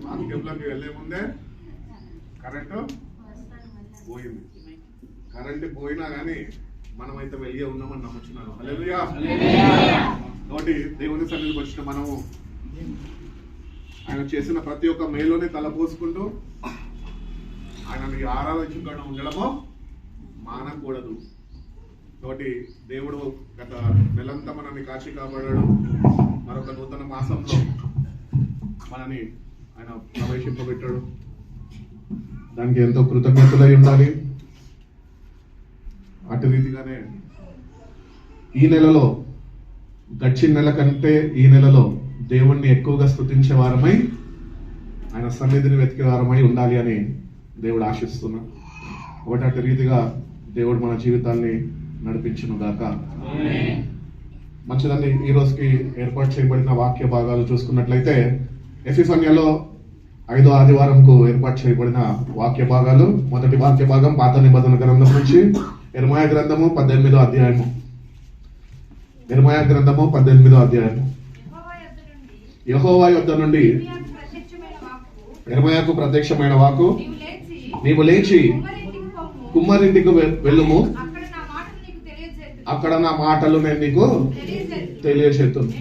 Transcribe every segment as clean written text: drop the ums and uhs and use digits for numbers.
వాక్యంలోకి వెళ్లే ముందే కరెంటు పోయింది. కరెంటు పోయినా కానీ మనమైతే వెలిగే ఉన్నామని నమ్ముచున్నాను. హల్లెలూయా. కాబట్టి దేవుని సన్నిధికి వచ్చిన మనము ఆయన చేసిన ప్రతి ఒక్క మేలుని తలపోసుకుంటూ ఆయనని ఆరాధించుకుంటూ ఉండడము మానకూడదు. కాబట్టి దేవుడు గత నెలంతా మనల్ని కాచి కాపాడాడు. మరొక నూతన మాసంలో మనని ఆయన ప్రవేశింపబెట్టాడు. దానికి ఎంతో కృతజ్ఞతలై ఉండాలి. అటు రీతిగానే ఈ నెలలో గడిచిన నెల కంటే ఈ నెలలో దేవుణ్ణి ఎక్కువగా స్తుతించే వారమై ఆయన సన్నిధిని వెతికే వారమై ఉండాలి అని దేవుడు ఆశిస్తున్నాడు. కాబట్టి అటు రీతిగా దేవుడు మన జీవితాన్ని నడిపించును గాక. మంచిదండి. ఈ రోజుకి ఏర్పాటు చేయబడిన వాక్య భాగాలు చూసుకున్నట్లయితే ఎఫెసీయులలో 5వ ఆదివారంకు ఏర్పాటు చేయబడిన వాక్య భాగాలు. మొదటి వాక్య భాగం పాత నిబంధన గ్రంథం నుంచి యెరెమయా గ్రంథము 18వ అధ్యాయము. యెరెమయా గ్రంథము 18వ అధ్యాయము. యెహోవా యొద్ద నుండి యెరెమయాకు ప్రత్యక్షమైన వాక్కు, నీవు లేచి కుమ్మరింటికి వెళ్ళుము, అక్కడ నా మాటలు నేను నీకు తెలియచేస్తును.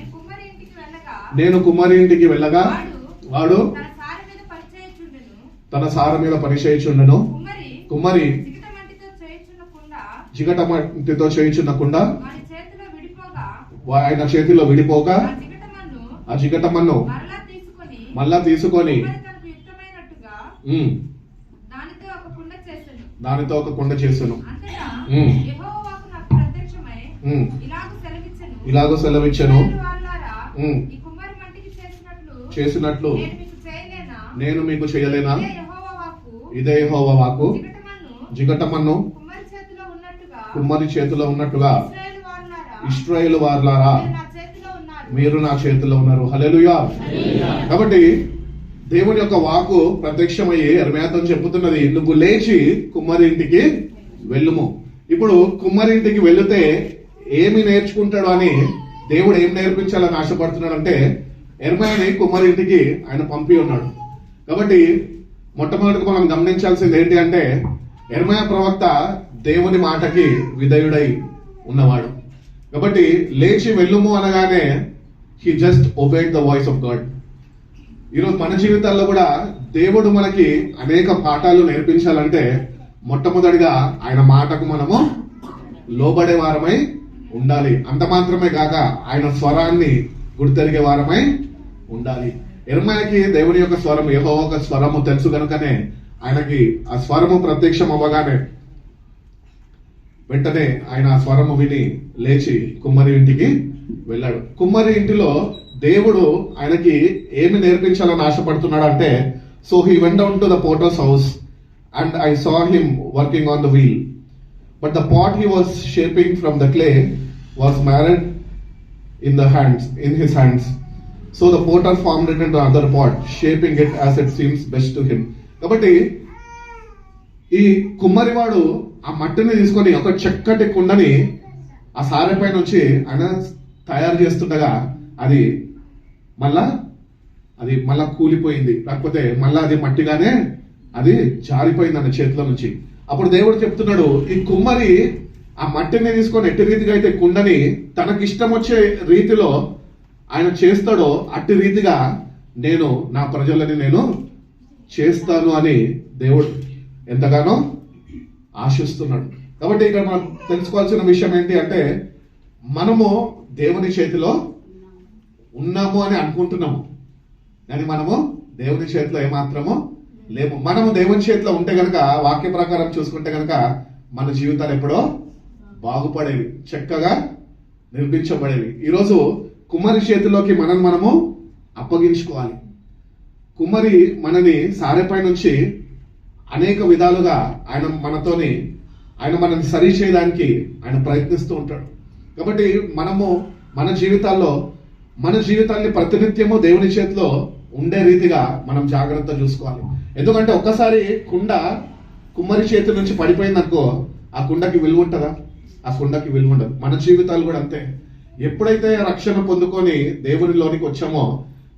నేను కుమ్మరి ఇంటికి వెళ్ళగా వాడు తన సార మీద పనిచేయుచుండెను. కుమ్మరి జిగట మట్టితో చేయుచున్నకుండా ఆయన చేతిలో విడిపోగా ఆ జిగటమన్ను మళ్ళా తీసుకొని దానితో ఒక కుండ చేసెను. ఇలాగో సెలవిచ్చెను, చేసినట్లు నేను మీకు చేయలేనా? ఇదే యెహోవా వాక్కు. జిగటమన్ను కుమ్మరి చేతిలో ఉన్నట్టుగా ఇశ్రాయేలు వారలారా మీరు నా చేతిలో ఉన్నారు. హల్లెలూయా. కాబట్టి దేవుని యొక్క వాక్కు ప్రత్యక్షమయ్యి యెరెమయాతో చెప్పుతున్నది, నువ్వు లేచి కుమ్మరి ఇంటికి వెళ్ళుము. ఇప్పుడు కుమ్మరి ఇంటికి వెళితే ఏమి నేర్చుకుంటాడు అని దేవుడు ఏం నేర్పించాలని ఆశపడుతున్నాడు అంటే యెరెమయాని కుమ్మరి ఇంటికి ఆయన పంపి ఉన్నాడు. కాబట్టి మొట్టమొదటిగా మనం గమనించాల్సింది ఏంటి అంటే యెరెమయా ప్రవక్త దేవుని మాటకి విధేయుడై ఉన్నవాడు. కాబట్టి లేచి వెళ్ళుము అనగానే he just obeyed the voice of God. ఈరోజు మన జీవితాల్లో కూడా దేవుడు మనకి అనేక పాఠాలు నేర్పించాలంటే మొట్టమొదటిగా ఆయన మాటకు మనము లోబడే వారమై ఉండాలి. అంత మాత్రమే కాక ఆయన స్వరాన్ని గుర్తెరిగే వారమై ఉండాలి. యెరెమయాకి దేవుని యొక్క స్వరం, యెహోవా యొక్క స్వరము తెలుసు కనుకనే ఆయనకి ఆ స్వరము ప్రత్యక్షం అవ్వగానే వెంటనే ఆయన ఆ స్వరము విని లేచి కుమ్మరి ఇంటికి వెళ్ళాడు. కుమ్మరి ఇంటిలో దేవుడు ఆయనకి ఏమి నేర్పించాలని ఆశపడుతున్నాడు అంటే, so he went down to the potter's house and I saw him working on the wheel, but the pot he was shaping from the clay was married in his hands. So the potter formed it into another pot, shaping it as it seems best to him. కాబట్టి ఈ కుమ్మరివాడు ఆ మట్టిని తీసుకొని ఒక చక్కటి కుండని ఆ సారెపై నుంచి ఆయన తయారు చేస్తుండగా అది మళ్ళా కూలిపోయింది, లేకపోతే మళ్ళా అది మట్టిగానే అది జారిపోయింది అన్న చేతిలో నుంచి. అప్పుడు దేవుడు చెప్తున్నాడు, ఈ కుమ్మరి ఆ మట్టిని తీసుకొని ఎట్టి రీతిగా అయితే కుండని తనకి ఇష్టం వచ్చే రీతిలో ఆయన చేస్తాడో అట్టి రీతిగా నేను నా ప్రజలని నేను చేస్తాను అని దేవుడు ఎంతగానో ఆశిస్తున్నాడు. కాబట్టి ఇక్కడ మనం తెలుసుకోవాల్సిన విషయం ఏంటి అంటే మనము దేవుని చేతిలో ఉన్నాము అని అనుకుంటున్నాము, కానీ మనము దేవుని చేతిలో ఏమాత్రము లేము. మనము దేవుని చేతిలో ఉంటే గనక వాక్య ప్రకారం చూసుకుంటే గనక మన జీవితాలు ఎప్పుడో బాగుపడేవి, చక్కగా నిర్మించబడేవి. ఈరోజు కుమ్మరి చేతిలోకి మనము అప్పగించుకోవాలి. కుమ్మరి మనని సారెపై నుంచి అనేక విధాలుగా ఆయన మనని సరి చేయడానికి ఆయన ప్రయత్నిస్తూ ఉంటాడు. కాబట్టి మనము మన జీవితాన్ని ప్రతినిత్యము దేవుని చేతిలో ఉండే రీతిగా మనం జాగ్రత్త చూసుకోవాలి. ఎందుకంటే ఒక్కసారి కుండ కుమ్మరి చేతి నుంచి పడిపోయిందనుకో ఆ కుండకి విలువ ఉంటుందా? ఆ కుండకి విలువ ఉండదు. మన జీవితాలు కూడా అంతే. ఎప్పుడైతే రక్షణ పొందుకొని దేవునిలోనికి వచ్చామో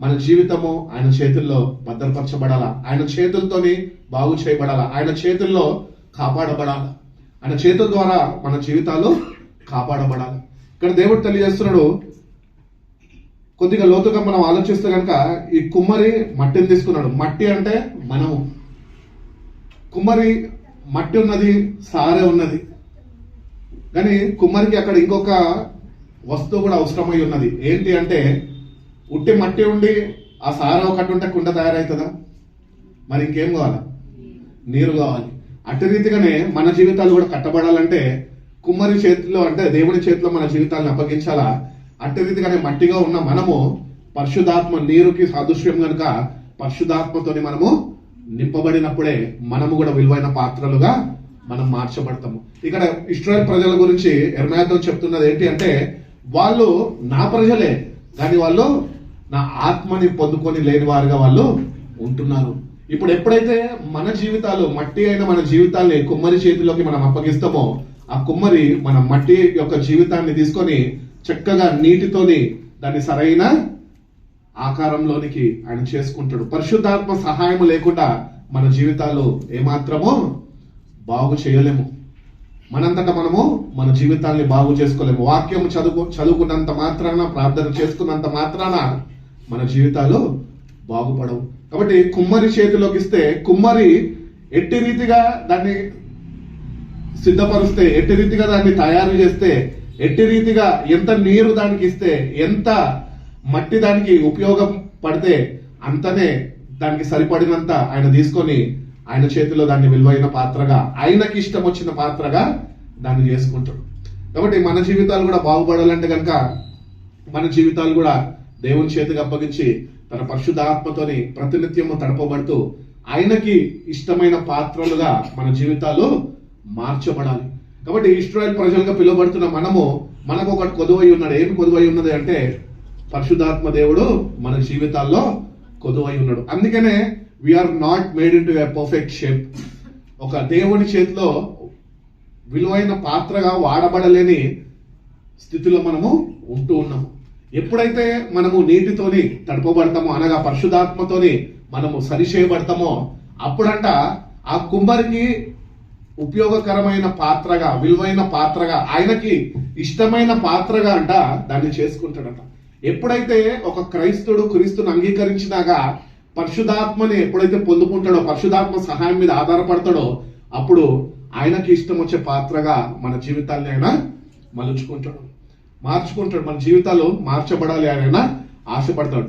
మన జీవితము ఆయన చేతుల్లో భద్రపరచబడాలా, ఆయన చేతులతోని బాగు చేయబడాలా, ఆయన చేతుల్లో కాపాడబడాలా, ఆయన చేతుల ద్వారా మన జీవితాలు కాపాడబడాలి. ఇక్కడ దేవుడు తెలియజేస్తున్నాడు. కొద్దిగా లోతుగా మనం ఆలోచిస్తే కనుక ఈ కుమ్మరి మట్టిని తీసుకున్నాడు. మట్టి అంటే మనము. కుమ్మరి మట్టి ఉన్నది, సారే ఉన్నది, కానీ కుమ్మరికి అక్కడ ఇంకొక వస్తువు కూడా అవసరమై ఉన్నది. ఏంటి అంటే ఉట్టి మట్టి ఉండి ఆ సారా ఒకటి ఉంటే కుండ తయారవుతుందా? మరి ఇంకేం కావాలి? నీరు కావాలి. అట్టి రీతిగానే మన జీవితాలు కూడా కట్టబడాలంటే కుమ్మరి చేతిలో అంటే దేవుని చేతిలో మన జీవితాలను అప్పగించాలా. అట్టి రీతిగానే మట్టిగా ఉన్న మనము పరిశుద్ధాత్మ నీరుకి సాదృశ్యం కనుక పరిశుద్ధాత్మతోని మనము నింపబడినప్పుడే మనము కూడా విలువైన పాత్రలుగా మనం మార్చబడతాము. ఇక్కడ ఇశ్రాయేల్ ప్రజల గురించి యెర్మయాతో చెప్తున్నది ఏంటి అంటే వాళ్ళు నా ప్రజలే, కానీ వాళ్ళు నా ఆత్మని పొందుకొని లేని వారుగా వాళ్ళు ఉంటున్నారు. ఇప్పుడు ఎప్పుడైతే మన జీవితాలు మట్టి అయిన మన జీవితాల్ని కుమ్మరి చేతిలోకి మనం అప్పగిస్తామో ఆ కుమ్మరి మన మట్టి యొక్క జీవితాన్ని తీసుకొని చక్కగా నీటితోని దాన్ని సరైన ఆకారంలోనికి ఆయన చేసుకుంటాడు. పరిశుద్ధాత్మ సహాయం లేకుండా మన జీవితాలు ఏమాత్రమో బాగు చేయలేము. మనంతటా మనము మన జీవితాన్ని బాగు చేసుకోలేము. వాక్యం చదువుకున్నంత మాత్రాన, ప్రార్థన చేసుకున్నంత మాత్రాన మన జీవితాలు బాగుపడవు. కాబట్టి కుమ్మరి చేతిలోకి ఇస్తే కుమ్మరి ఎట్టి రీతిగా దాన్ని సిద్ధపరుస్తే, ఎట్టి రీతిగా దాన్ని తయారు చేస్తే, ఎట్టి రీతిగా ఎంత నీరు దానికి ఇస్తే, ఎంత మట్టి దానికి ఉపయోగం పడితే అంతనే దానికి సరిపడినంత ఆయన తీసుకొని ఆయన చేతిలో దాన్ని విలువైన పాత్రగా, ఆయనకి ఇష్టం వచ్చిన పాత్రగా దాన్ని చేసుకుంటాడు. కాబట్టి మన జీవితాలు కూడా బాగుపడాలంటే కనుక మన జీవితాలు కూడా దేవుని చేతికి అప్పగించి తన పరిశుద్ధాత్మతోని ప్రతినిత్యము తడపబడుతూ ఆయనకి ఇష్టమైన పాత్రలుగా మన జీవితాలు మార్చబడాలి. కాబట్టి ఇశ్రాయేల్ ప్రజలుగా పిలువబడుతున్న మనము మనకు ఒకటి కొదువై ఉన్నాడు. ఏమి కొదువై ఉన్నది అంటే పరిశుద్ధాత్మ దేవుడు మన జీవితాల్లో కొదువై ఉన్నాడు. అందుకనే we're not made into a perfect shape. ఒక దేవుని చేతిలో విలువైన పాత్రగా వాడబడలేని స్థితిలో మనము ఉంటూ ఉన్నాము. ఎప్పుడైతే మనము నీటితోని తడపబడతామో అనగా పరిశుద్ధాత్మతోని మనము సరిచేయబడతామో అప్పుడంట ఆ కుమ్మరికి ఉపయోగకరమైన పాత్రగా, విలువైన పాత్రగా, ఆయనకి ఇష్టమైన పాత్రగా అంట దాన్ని చేసుకుంటాడట. ఎప్పుడైతే ఒక క్రైస్తవుడు క్రీస్తుని అంగీకరించినాగా పరిశుద్ధాత్మని ఎప్పుడైతే పొందుకుంటాడో, పరిశుద్ధాత్మ సహాయం మీద ఆధారపడతాడో అప్పుడు ఆయనకి ఇష్టం వచ్చే పాత్రగా మన జీవితాన్ని ఆయన మలుచుకుంటాడు, మార్చుకుంటాడు. మన జీవితాలు మార్చబడాలి ఆయన ఆశపడతాడు.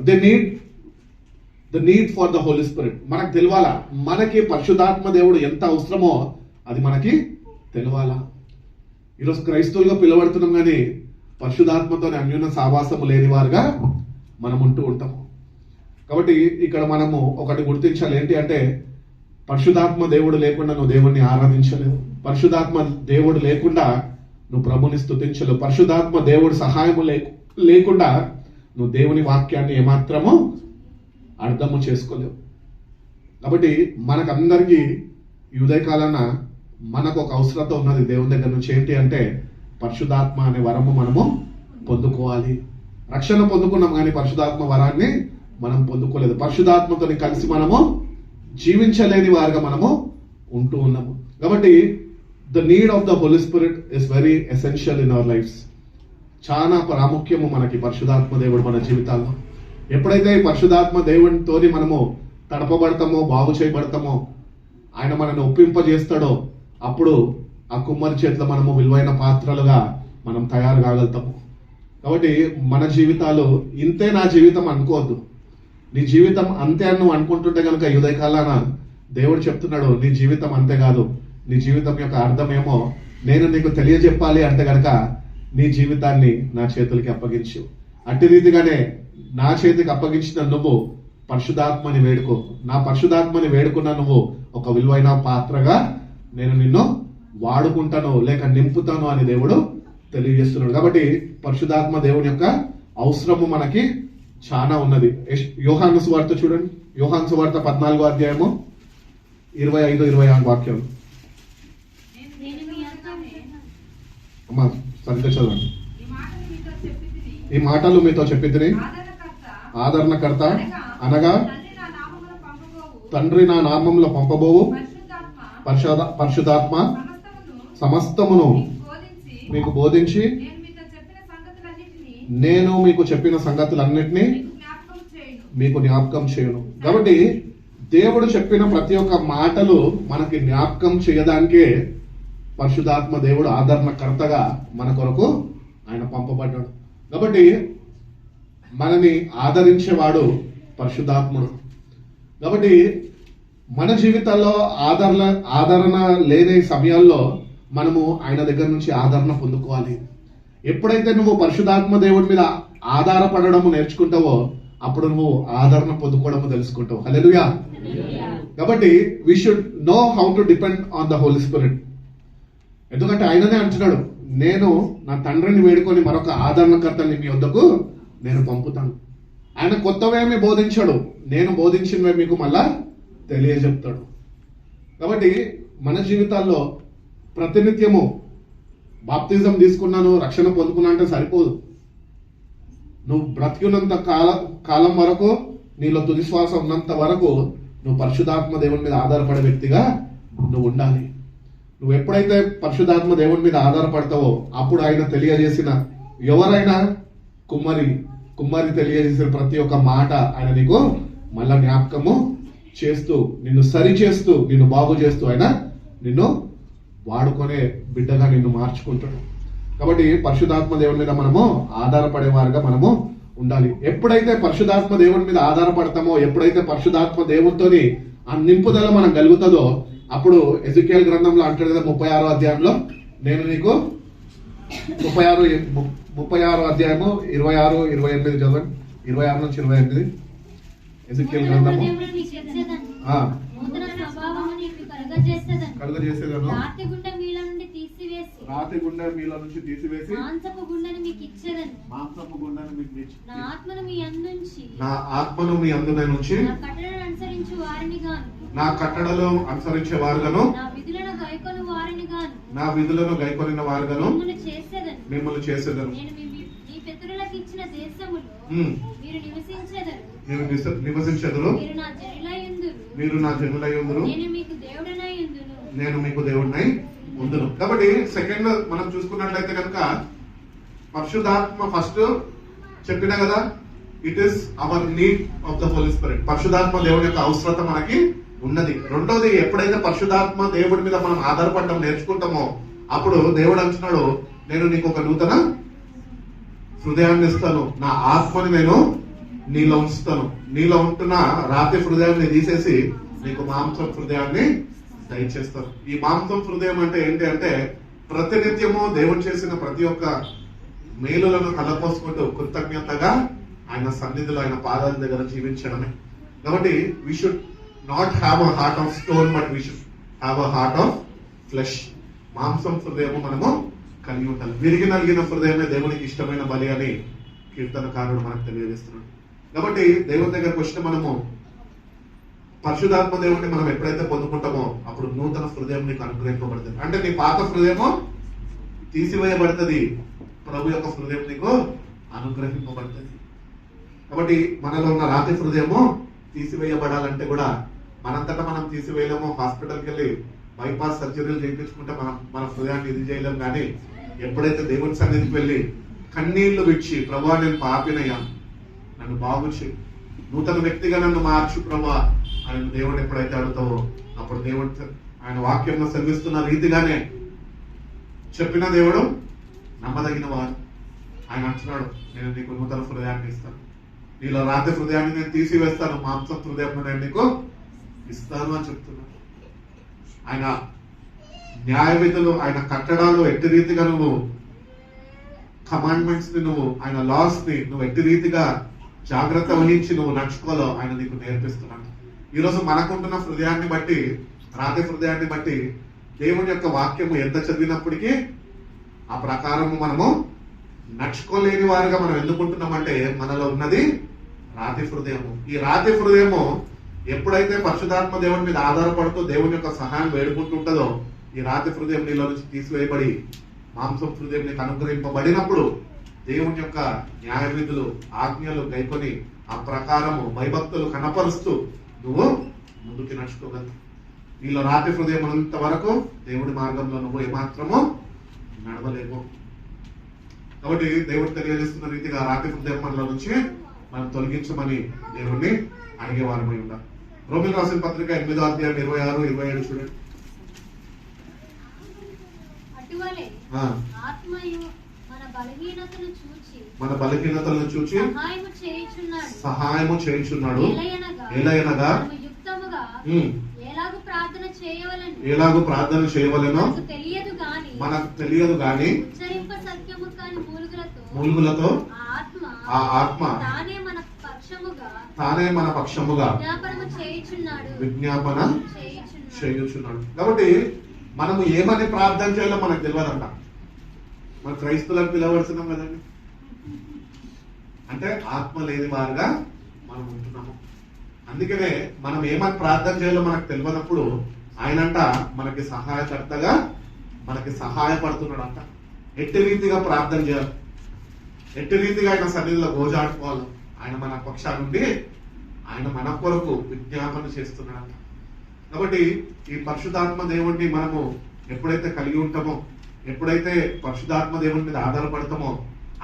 The need for the Holi spirit మనకు తెలవాలా. మనకి పరిశుద్ధాత్మ దేవుడు ఎంత అవసరమో అది మనకి తెలవాలా. ఈరోజు క్రైస్తవులుగా పిలువబడుతున్నాం కానీ పరిశుద్ధాత్మతోని అన్యోన్య సావాసము లేని వారుగా మనం ఉంటూ ఉంటాము. కాబట్టి ఇక్కడ మనము ఒకటి గుర్తించాలి. ఏంటి అంటే పరిశుద్ధాత్మ దేవుడు లేకుండా నువ్వు దేవుణ్ణి ఆరాధించలేవు. పరిశుద్ధాత్మ దేవుడు లేకుండా నువ్వు ప్రభుని స్తుతించలేవు. పరిశుద్ధాత్మ దేవుడు సహాయము లేకుండా నువ్వు దేవుని వాక్యాన్ని ఏమాత్రము అర్థము చేసుకోలేవు. కాబట్టి మనకందరికీ ఈ ఉదయకాలాన మనకు ఒక అవసరత ఉన్నది దేవుని దగ్గర నుంచి. ఏంటి అంటే పరిశుద్ధాత్మ అనే వరము మనము పొందుకోవాలి. రక్షణ పొందుకున్నాం కానీ పరిశుద్ధాత్మ వరాన్ని మనం పొందుకోలేదు. పరిశుద్ధాత్మతో కలిసి మనము జీవించలేని వారుగా మనము ఉంటూ ఉన్నాము. కాబట్టి the need of the Holi Spirit is very essential in our lives. చాలా ప్రాముఖ్యము మనకి పరిశుద్ధాత్మ దేవుడు మన జీవితాల్లో. ఎప్పుడైతే ఈ పరిశుద్ధాత్మ దేవునితోని మనము తడపబడతామో, బాగు చేయబడతామో, ఆయన మనల్ని ఒప్పింపజేస్తాడో అప్పుడు ఆ కుమ్మరి చేతిలో మనము విలువైన పాత్రలుగా మనం తయారు కాగలుగుతాము. కాబట్టి మన జీవితాలు ఇంతే నా జీవితం అనుకోవద్దు. నీ జీవితం అంతే అని నువ్వు అనుకుంటుంటే కనుక ఈ ఉదయకాలాన దేవుడు చెప్తున్నాడు నీ జీవితం అంతే కాదు. నీ జీవితం యొక్క అర్థమేమో నేను నీకు తెలియజెప్పాలి అంటే కనుక నీ జీవితాన్ని నా చేతులకి అప్పగించు. అట్టి రీతిగానే నా చేతికి అప్పగించిన నువ్వు పరిశుద్ధాత్మని వేడుకో. నా పరిశుద్ధాత్మని వేడుకున్న నువ్వు ఒక విలువైన పాత్రగా నేను నిన్ను వాడుకుంటాను లేక నింపుతాను అని దేవుడు తెలియజేస్తున్నాడు. కాబట్టి పరిశుద్ధాత్మ దేవుని యొక్క అవసరము మనకి చాలా ఉన్నది. యోహాను సువార్త చూడండి. యోహాను సువార్త 14వ అధ్యాయము 25-26 వాక్యం. అమ్మా సరిగ్గా చదవండి. ఈ మాటలు మీతో చెప్పితిని ఆదరణకర్త అనగా తండ్రి నా నామములో పంపబోవు తండ్రి నా నామంలో పంపబోవు పరిశుద్ధాత్మ పరిశుద్ధాత్మ సమస్తమును సమస్తమును మీకు బోధించి నేను మీకు చెప్పిన సంగతులన్నిటినీ మీకు జ్ఞాపకం చేయును. కాబట్టి దేవుడు చెప్పిన ప్రతి ఒక్క మాటలు మనకి జ్ఞాపకం చేయడానికే పరిశుద్ధాత్మ దేవుడు ఆదరణకర్తగా మన కొరకు ఆయన పంపబడ్డాడు. కాబట్టి మనని ఆదరించేవాడు పరిశుద్ధాత్ముడు. కాబట్టి మన జీవితాల్లో ఆదరణ లేని సమయాల్లో మనము ఆయన దగ్గర నుంచి ఆదరణ పొందుకోవాలి. ఎప్పుడైతే నువ్వు పరిశుద్ధాత్మ దేవుడి మీద ఆధారపడము నేర్చుకుంటావో అప్పుడు నువ్వు ఆదరణ పొందుకోవడము తెలుసుకుంటావు. హల్లెలూయా. కాబట్టి we should know how to depend on the Holi Spirit. ఎందుకంటే ఆయననే అంటున్నాడు, నేను నా తండ్రిని వేడుకొని మరొక ఆదరణకర్తని మీ వద్దకు నేను పంపుతాను. ఆయన కొత్తవేమి బోధించాడు, నేను బోధించినవే మీకు మళ్ళా తెలియజెప్తాడు. కాబట్టి మన జీవితాల్లో ప్రతినిత్యము బాప్తిజం తీసుకున్నాను, రక్షణ పొందుకున్నా అంటే సరిపోదు. నువ్వు బ్రతికినంత కాలం వరకు, నీలో తుది శ్వాస ఉన్నంత వరకు నువ్వు పరిశుద్ధాత్మ దేవుని మీద ఆధారపడే వ్యక్తిగా నువ్వు ఉండాలి. నువ్వు ఎప్పుడైతే పరిశుద్ధాత్మ దేవుని మీద ఆధారపడతావో అప్పుడు ఆయన తెలియజేసిన, ఎవరైనా కుమ్మరి తెలియజేసిన ప్రతి ఒక్క మాట ఆయన నీకు మళ్ళా జ్ఞాపకము చేస్తూ, నిన్ను సరి చేస్తూ, నిన్ను బాగు చేస్తూ ఆయన నిన్ను వాడుకునే బిడ్డగా నిన్ను మార్చుకుంటాడు. కాబట్టి పరిశుద్ధాత్మ దేవుని మీద మనము ఆధారపడేవారుగా మనము ఉండాలి. ఎప్పుడైతే పరిశుద్ధాత్మ దేవుని మీద ఆధారపడతామో, ఎప్పుడైతే పరిశుద్ధాత్మ దేవునితోని ఆ నింపుదల మనం కలుగుతుందో అప్పుడు ఎజెకియెల్ గ్రంథంలో అంటాడు కదా 36వ అధ్యాయంలో, నేను నీకు 36వ అధ్యాయము 26, 28 చదవండి. 26 నుంచి 28 ఎజెకియెల్ గ్రంథము. కలుగజేసేదను, రాతి గుండె మీలో నుంచి తీసివేసి మాంసపు గుండెను మీకు ఇచ్చేదను. నా ఆత్మను మీ అందున నుంచి నా కట్టడలను అనుసరించు వారిని గాను, నా కట్టడలు అనుసరించే వారుగాను, నా విధులను గైకొను వారిని గాను, నా విధులను గైకొనిన వారుగాను మిమ్మల్ని చేసేదను. నేను మీ పితరులకు ఇచ్చిన దేశములో మీరు నివసించెదరు. మీరు నా జనులయుందురు. నేను మీకు దేవుడనై ఉందును. నేను మీకు దేవుడినై ఉందును. కాబట్టి సెకండ్ మనం చూసుకున్నట్లయితే కనుక పరిశుద్ధాత్మ ఫస్ట్ చెప్పినా కదా, it is our need of the Holi Spirit. పరిశుద్ధాత్మ దేవుడి యొక్క అవసరత మనకి ఉన్నది. రెండోది, ఎప్పుడైతే పరిశుద్ధాత్మ దేవుడి మీద మనం ఆధారపడటం నేర్చుకుంటామో అప్పుడు దేవుడు అంటున్నాడు, నేను నీకు ఒక నూతన హృదయాన్ని ఇస్తాను, నా ఆత్మని నేను నీలో ఉంచుతాను. నీలో ఉంటున్న రాతి హృదయాన్ని తీసేసి నీకు మాంసం హృదయాన్ని దయచేస్తాను. ఈ మాంసం హృదయం అంటే ఏంటి అంటే, ప్రతినిత్యము దేవుడు చేసిన ప్రతి ఒక్క మేలులను కలపోసుకుంటూ కృతజ్ఞతగా ఆయన సన్నిధిలో, ఆయన పాదాల దగ్గర జీవించడమే. కాబట్టి we should not have a heart of stone, but we should have a heart of flesh. మాంసం హృదయము మనము కలిగి ఉండాలి. విరిగి నలిగిన హృదయమే దేవునికి ఇష్టమైన బలి అని కీర్తనకారుడు మనకు తెలియజేస్తున్నాడు. కాబట్టి దేవుని దగ్గరకు వచ్చిన మనము పరిశుద్ధాత్మ దేవుడిని మనం ఎప్పుడైతే పొందుకుంటామో అప్పుడు నూతన హృదయం నీకు అనుగ్రహింపబడుతుంది. అంటే నీ పాత హృదయము తీసివేయబడుతుంది, ప్రభు యొక్క హృదయం నీకు అనుగ్రహింపబడుతుంది. కాబట్టి మనలో ఉన్న రాతి హృదయము తీసివేయబడాలంటే కూడా మనంతటా మనం తీసివేయలేము. హాస్పిటల్కి వెళ్ళి బైపాస్ సర్జరీలు చేయించుకుంటే మన హృదయాన్ని ఇది చేయలేము. కానీ ఎప్పుడైతే దేవుని సన్నిధికి వెళ్ళి కన్నీళ్లు విడిచి, ప్రభువా నేను పాపినయ్యా, నన్ను బాగు చేయి, నూతన వ్యక్తిగా నన్ను మార్చు ప్రభువా అని దేవుడు ఎప్పుడైతే అడుగుతావో అప్పుడు దేవుడు ఆయన వాక్యంలో సెలవిస్తున్న రీతిగానే చెప్పిన దేవుడు నమ్మదగిన వారు. ఆయన అంటున్నాడు, నేను నీకు నూతన హృదయాన్ని ఇస్తాను, నీలో రాతి హృదయాన్ని నేను తీసివేస్తాను, మాంసం హృదయం నేను నీకు ఇస్తాను అని చెప్తున్నాడు. ఆయన న్యాయ విధులు, ఆయన కట్టడాలు ఎట్టి రీతిగా నువ్వు కమాండ్మెంట్స్ ని, నువ్వు ఆయన లాస్ ని నువ్వు ఎట్టి రీతిగా జాగ్రత్త వహించి నువ్వు నడుచుకోలో ఆయన నీకు నేర్పిస్తున్నాడు. ఈరోజు మనకుంటున్న హృదయాన్ని బట్టి, రాతి హృదయాన్ని బట్టి దేవుని యొక్క వాక్యము ఎంత చదివినప్పటికీ ఆ ప్రకారము మనము నడుచుకోలేని వారుగా మనం ఎందుకుంటున్నామంటే మనలో ఉన్నది రాతి హృదయము. ఈ రాతి హృదయము ఎప్పుడైతే పరిశుద్ధాత్మ దేవుని మీద ఆధారపడుతూ దేవుని యొక్క సహాయం వేడుకుంటుంటుందో ఈ రాతి హృదయం నీలో నుంచి తీసివేయబడి మాంసం హృదయం నీకు అనుగ్రహింపబడినప్పుడు దేవుని యొక్క న్యాయ విధులు, ఆజ్ఞలు గైకొని ఆ ప్రకారము భయభక్తులు కనపరుస్తూ నువ్వు ముందుకు నడుచుకోగలవు. నీలో రాతి హృదయం ఉన్నంత వరకు దేవుడి మార్గంలో నువ్వు ఏమాత్రము నడవలేవు. కాబట్టి దేవుడు తెలియజేస్తున్న రీతిగా రాతి హృదయం మనలో నుంచి మనం తొలగించమని దేవుణ్ణి అడిగేవారమై ఉండాలి. రోమిల్ రాసిన పత్రిక 8వ అధ్యాయం 26, 27 చూడండి. అటువలే ఆత్మయు మన బలహీనతలను చూచి సహాయము చేయుచున్నాడు. ఎలయనగా ఎలాగూ ప్రార్థన చేయవలెనో మనకు తెలియదు గాని మూలుగులతో ఆ ఆత్మ తానే మన పక్షముగా విజ్ఞాపన చేయుచున్నాడు. కాబట్టి మనము ఏమని ప్రార్థన చేయాలో మనకు తెలియదంట. మన క్రైస్తవులకు పిలవడుతున్నాం కదండి. అంటే ఆత్మ లేని వారుగా మనం ఉంటున్నాము. అందుకనే మనం ఏమని ప్రార్థన చేయాలో మనకు తెలియనప్పుడు ఆయనంట మనకి సహాయకర్తగా మనకి సహాయపడుతున్నాడంట. ఎట్టి రీతిగా ప్రార్థన చేయాలి, ఎట్టి రీతిగా ఆయన సన్నిధిలో గోజాడుకోవాలి. ఆయన మన పక్షాన నుండి ఆయన మన కొరకు విజ్ఞాపన చేస్తున్నాడంట. కాబట్టి ఈ పరిశుద్ధాత్మ దేవుణ్ణి మనము ఎప్పుడైతే కలిగి ఉంటామో, ఎప్పుడైతే పరిశుద్ధాత్మ దేవుని మీద ఆధారపడతామో,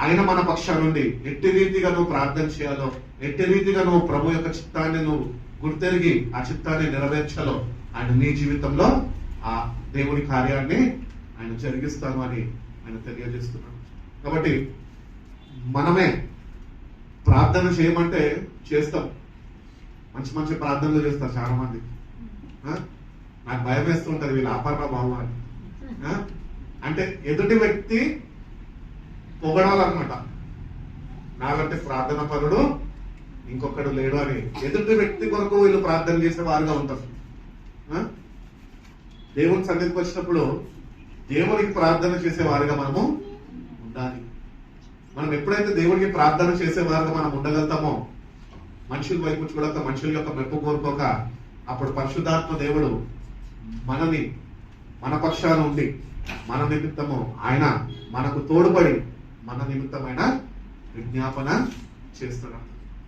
ఆయన మన పక్షాన నుండి ఎట్టి రీతిగా నువ్వు ప్రార్థన చేయాలో, ఎట్టి రీతిగా నువ్వు ప్రభు యొక్క చిత్తాన్ని నువ్వు గుర్తెరిగి ఆ చిత్తాన్ని నెరవేర్చాలో ఆయన నీ జీవితంలో ఆ దేవుని కార్యాన్ని ఆయన జరిగిస్తాను అని ఆయన తెలియజేస్తున్నాడు. కాబట్టి మనమే ప్రార్థన చేయమంటే చేస్తాం. మంచి మంచి ప్రార్థనలు చేస్తారు చాలా మంది. నాకు భయం వేస్తుంటది వీళ్ళు ఆపారా బాబు అని. అంటే ఎదుటి వ్యక్తి పొగడాలన్నమాట. నాకంటే ప్రార్థన పరుడు ఇంకొకడు లేడు అని ఎదుటి వ్యక్తి కొరకు వీళ్ళు ప్రార్థన చేసే వారుగా ఉంటారు. దేవుని సన్నిధికి వచ్చినప్పుడు దేవునికి ప్రార్థన చేసే వారుగా మనము ఉండాలి. మనం ఎప్పుడైతే దేవుడికి ప్రార్థన చేసే వారుగా మనం ఉండగలుగుతామో, మనుషుల వైపు చూడక, మనుషుల యొక్క మెప్పు కోరుకోక, అప్పుడు పరిశుద్ధాత్మ దేవుడు మనని మన పక్షాన ఉండి మన నిమిత్తము ఆయన మనకు తోడ్పడి మన నిమిత్తమైన విజ్ఞాపన చేస్తున్నాడు.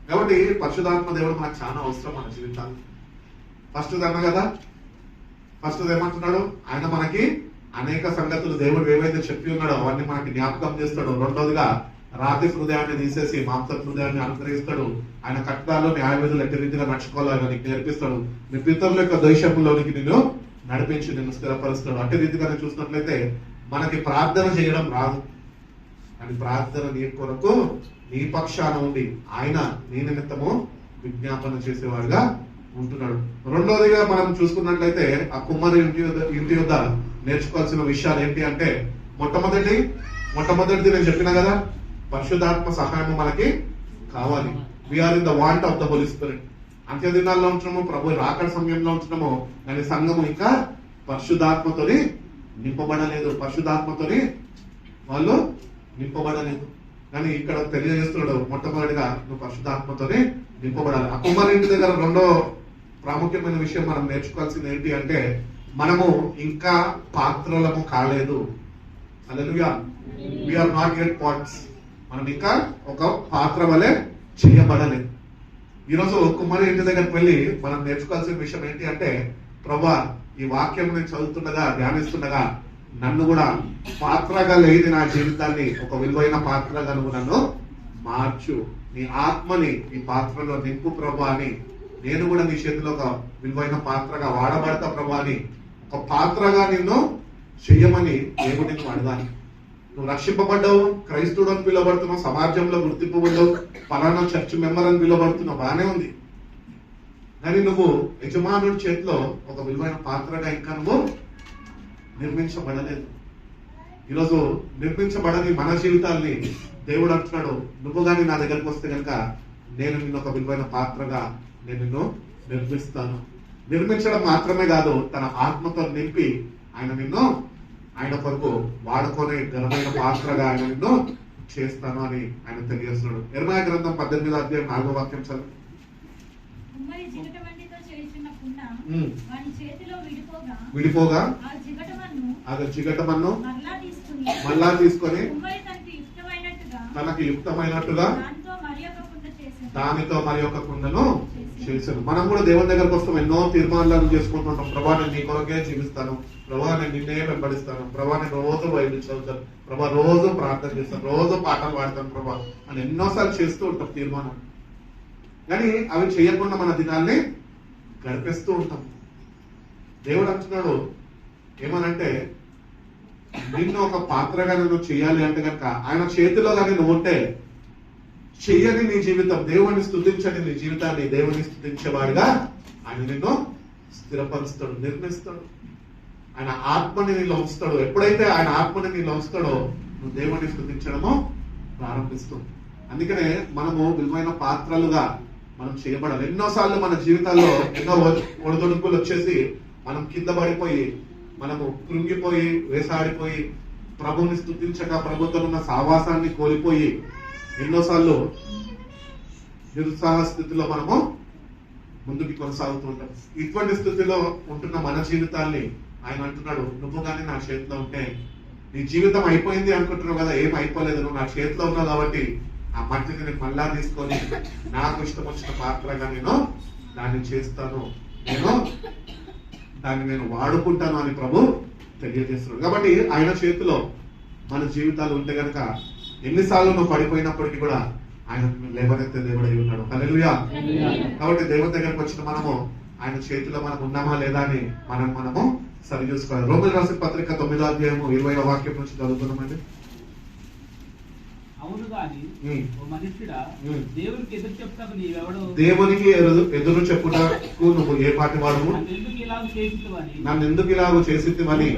కాబట్టి పరిశుద్ధాత్మ దేవుడు మనకు చాలా అవసరం మన జీవితాలు. ఫస్ట్ అన్న కదా, ఫస్ట్ ఏమంటున్నాడు, ఆయన మనకి అనేక సంగతులు దేవుడు ఏవైతే చెప్పి ఉన్నాడో అవన్నీ మనకి జ్ఞాపకం చేస్తాడు. రెండోదిగా రాతి హృదయాన్ని తీసేసి మాంస హృదయాన్ని అనుగ్రహిస్తాడు. ఆయన కట్టాల్లో న్యాయ విధులు ఎట్టి రీతిగా నడుచుకోవాలో ఆయన నీకు నేర్పిస్తాడు. నీ పితరుల యొక్క ద్వేషంలోనికి నిన్ను నడిపించి నిన్ను స్థిరపరుస్తాడు. అట్టి రీతిగా చూసినట్లయితే మనకి ప్రార్థన చేయడం రాదు, అని ప్రార్థన నీ కొరకు నీ పక్షాన ఉండి ఆయన నీ నిమిత్తము విజ్ఞాపన చేసేవాడుగా ఉంటున్నాడు. రెండోదిగా మనం చూసుకున్నట్లయితే ఆ కుమ్మరి ఇంటి యొద్ద నేర్చుకోవాల్సిన విషయాలు ఏంటి అంటే, మొట్టమొదటిది నేను చెప్పిన కదా, పరిశుద్ధాత్మ సహాయం మనకి కావాలి. We're in the want of the Holi Spirit. అంత్య దినాల్లో ఉంటున్నాము, ప్రభు రాకడ సమయంలో ఉంటున్నాము, కానీ సంఘము ఇంకా పరిశుద్ధాత్మతోని నింపబడలేదు, పరిశుద్ధాత్మతోని వాళ్ళు నింపబడలేదు. కానీ ఇక్కడ తెలియజేస్తున్నాడు, మొట్టమొదటిగా నువ్వు పరిశుద్ధాత్మతోని నింపబడాలి. ఆ కుమారి ఇంటి దగ్గర రెండో ప్రాముఖ్యమైన విషయం మనం నేర్చుకోవాల్సింది ఏంటి అంటే, మనము ఇంకా పాత్రలము కాలేదు. Hallelujah. We are not yet pots. మనం ఇంకా ఒక పాత్ర వలె చేయబడలేదు. ఈరోజు కుమారి ఇంటి దగ్గరికి వెళ్ళి మనం నేర్చుకోవాల్సిన విషయం ఏంటి అంటే, ప్రభా ఈ వాక్యం నేను చదువుతుండగా ధ్యానిస్తుండగా నన్ను కూడా పాత్రగా లేని నా జీవితాన్ని ఒక విలువైన పాత్రగా నువ్వు నన్ను మార్చు, నీ ఆత్మని ఈ పాత్రలో నింపు ప్రభా అని, నేను కూడా నీ చేతిలో ఒక విలువైన పాత్రగా వాడబడతా ప్రభా అని, ఒక పాత్రగా నిన్ను చెయ్యమని దేవుడు నిన్ను అడగాలి. నువ్వు రక్షింపబడ్డావు, క్రైస్తవుడు అని పిలువబడుతున్నావు, సమాజంలో గుర్తింపబడ్డావు, పలానా చర్చ్ మెంబర్ అని పిలువబడుతున్నావు, బాగానే ఉంది. కానీ నువ్వు యజమానుడి చేతిలో ఒక విలువైన పాత్రగా ఇంకా నువ్వు నిర్మించబడలేదు. ఈరోజు నిర్మించబడని మన జీవితాల్ని దేవుడు అంటున్నాడు, నువ్వు కానీ నా దగ్గరకు వస్తే కనుక నేను నిన్ను ఒక విలువైన పాత్రగా నేను నిన్ను నిర్మిస్తాను. నిర్మించడం మాత్రమే కాదు, తన ఆత్మతో నింపి ఆయన నిన్ను ఆయన కొరకు వాడుకొని ఘనమైన పాత్రగా ఆయన నిన్ను చేస్తాను అని ఆయన తెలియజేస్తున్నాడు. యెర్మయా గ్రంథం 18వ అధ్యాయం 4వ వాక్యం చదువు. విడిపోగా ఆ జిగటమన్ను మళ్ళా తీసుకొని తనకి యుక్తమైనట్టుగా దానితో మరి ఒక కుండను చేశాను. మనం కూడా దేవుని దగ్గరకు వస్తాం, ఎన్నో తీర్మానాలు చేసుకుంటుంటాం. ప్రభా నేను నీ కొరకే జీవిస్తాను, ప్రభా నేను నిన్నే వెంబడిస్తాను, ప్రభా నేను రోజు బైబిల్ చదువుతాను, ప్రభా రోజు ప్రార్థన చేస్తాను, రోజు పాటలు పాడతాను ప్రభా అని ఎన్నోసార్లు చేస్తూ ఉంటాం తీర్మానం. కానీ అవి చేయకుండా మన దినాల్ని గడిపేస్తూ ఉంటాం. దేవుడు అంటున్నాడు ఏమనంటే, నిన్ను ఒక పాత్రగా నువ్వు చేయాలి అంటే కనుక ఆయన చేతిలో కానీ నువ్వు ఉంటే చెయ్యని నీ జీవితం, దేవుని స్తుతించని నీ జీవితాన్ని దేవుని స్తుతించేవాడిగా ఆయన నిన్ను స్థిరపరుస్తాడు, నిర్మిస్తాడు. ఆయన ఆత్మని నీలో ఉంచుతాడు. ఎప్పుడైతే ఆయన ఆత్మని నీలో ఉంచుతాడో నువ్వు దేవుని స్తుతించడము ప్రారంభిస్తావు. అందుకనే మనము విలువైన పాత్రలుగా మనం చేయబడాలి. ఎన్నోసార్లు మన జీవితాల్లో ఎన్నో ఒడిదొడుకులు వచ్చేసి మనం కింద పడిపోయి, మనము కృంగిపోయి, వేసాడిపోయి, ప్రభుని స్తుతించక ప్రభుత్వం ఉన్న సావాసాన్ని కోల్పోయి ఎన్నోసార్లు నిరుత్సాహ స్థితిలో మనము ముందుకు కొనసాగుతూ ఉంటాం. ఇటువంటి స్థితిలో ఉంటున్న మన జీవితాల్ని ఆయన అంటున్నాడు, నువ్వు కానీ నా చేతిలో ఉంటే, నీ జీవితం అయిపోయింది అనుకుంటున్నావు కదా, ఏం అయిపోలేదు, నువ్వు నా చేతిలో ఉన్నావు కాబట్టి ఆ మట్టిని నేను మళ్ళా తీసుకొని నాకు ఇష్టం వచ్చిన పాత్రగా నేను దాన్ని చేస్తాను, దాన్ని నేను వాడుకుంటాను అని ప్రభు తెలియజేస్తున్నాడు. కాబట్టి ఆయన చేతిలో మన జీవితాలు ఉంటే గనక ఎన్నిసార్లు నువ్వు పడిపోయినప్పటికీ కూడా ఆయన లేవనెత్తే దేవుడై ఉన్నాడు. హల్లెలూయా. కాబట్టి దేవుని దగ్గరకు వచ్చిన మనము ఆయన చేతిలో మనం ఉన్నామా లేదా అని మనము సరి చూసుకోవాలి. రోమీయులకు రాసిన పత్రిక 9వ అధ్యాయము 20వ వాక్యం నుంచి చదువుతున్నామండి. అవును గాని ఓ మనుష్యుడా, దేవునికి ఎదురు చెప్తాకు నీవెవడు? దేవునికి ఎదురు చెప్పుటకు నువ్వు ఏ పాటి వాడు? నన్ను ఎందుకు ఇలాగ చేసితివని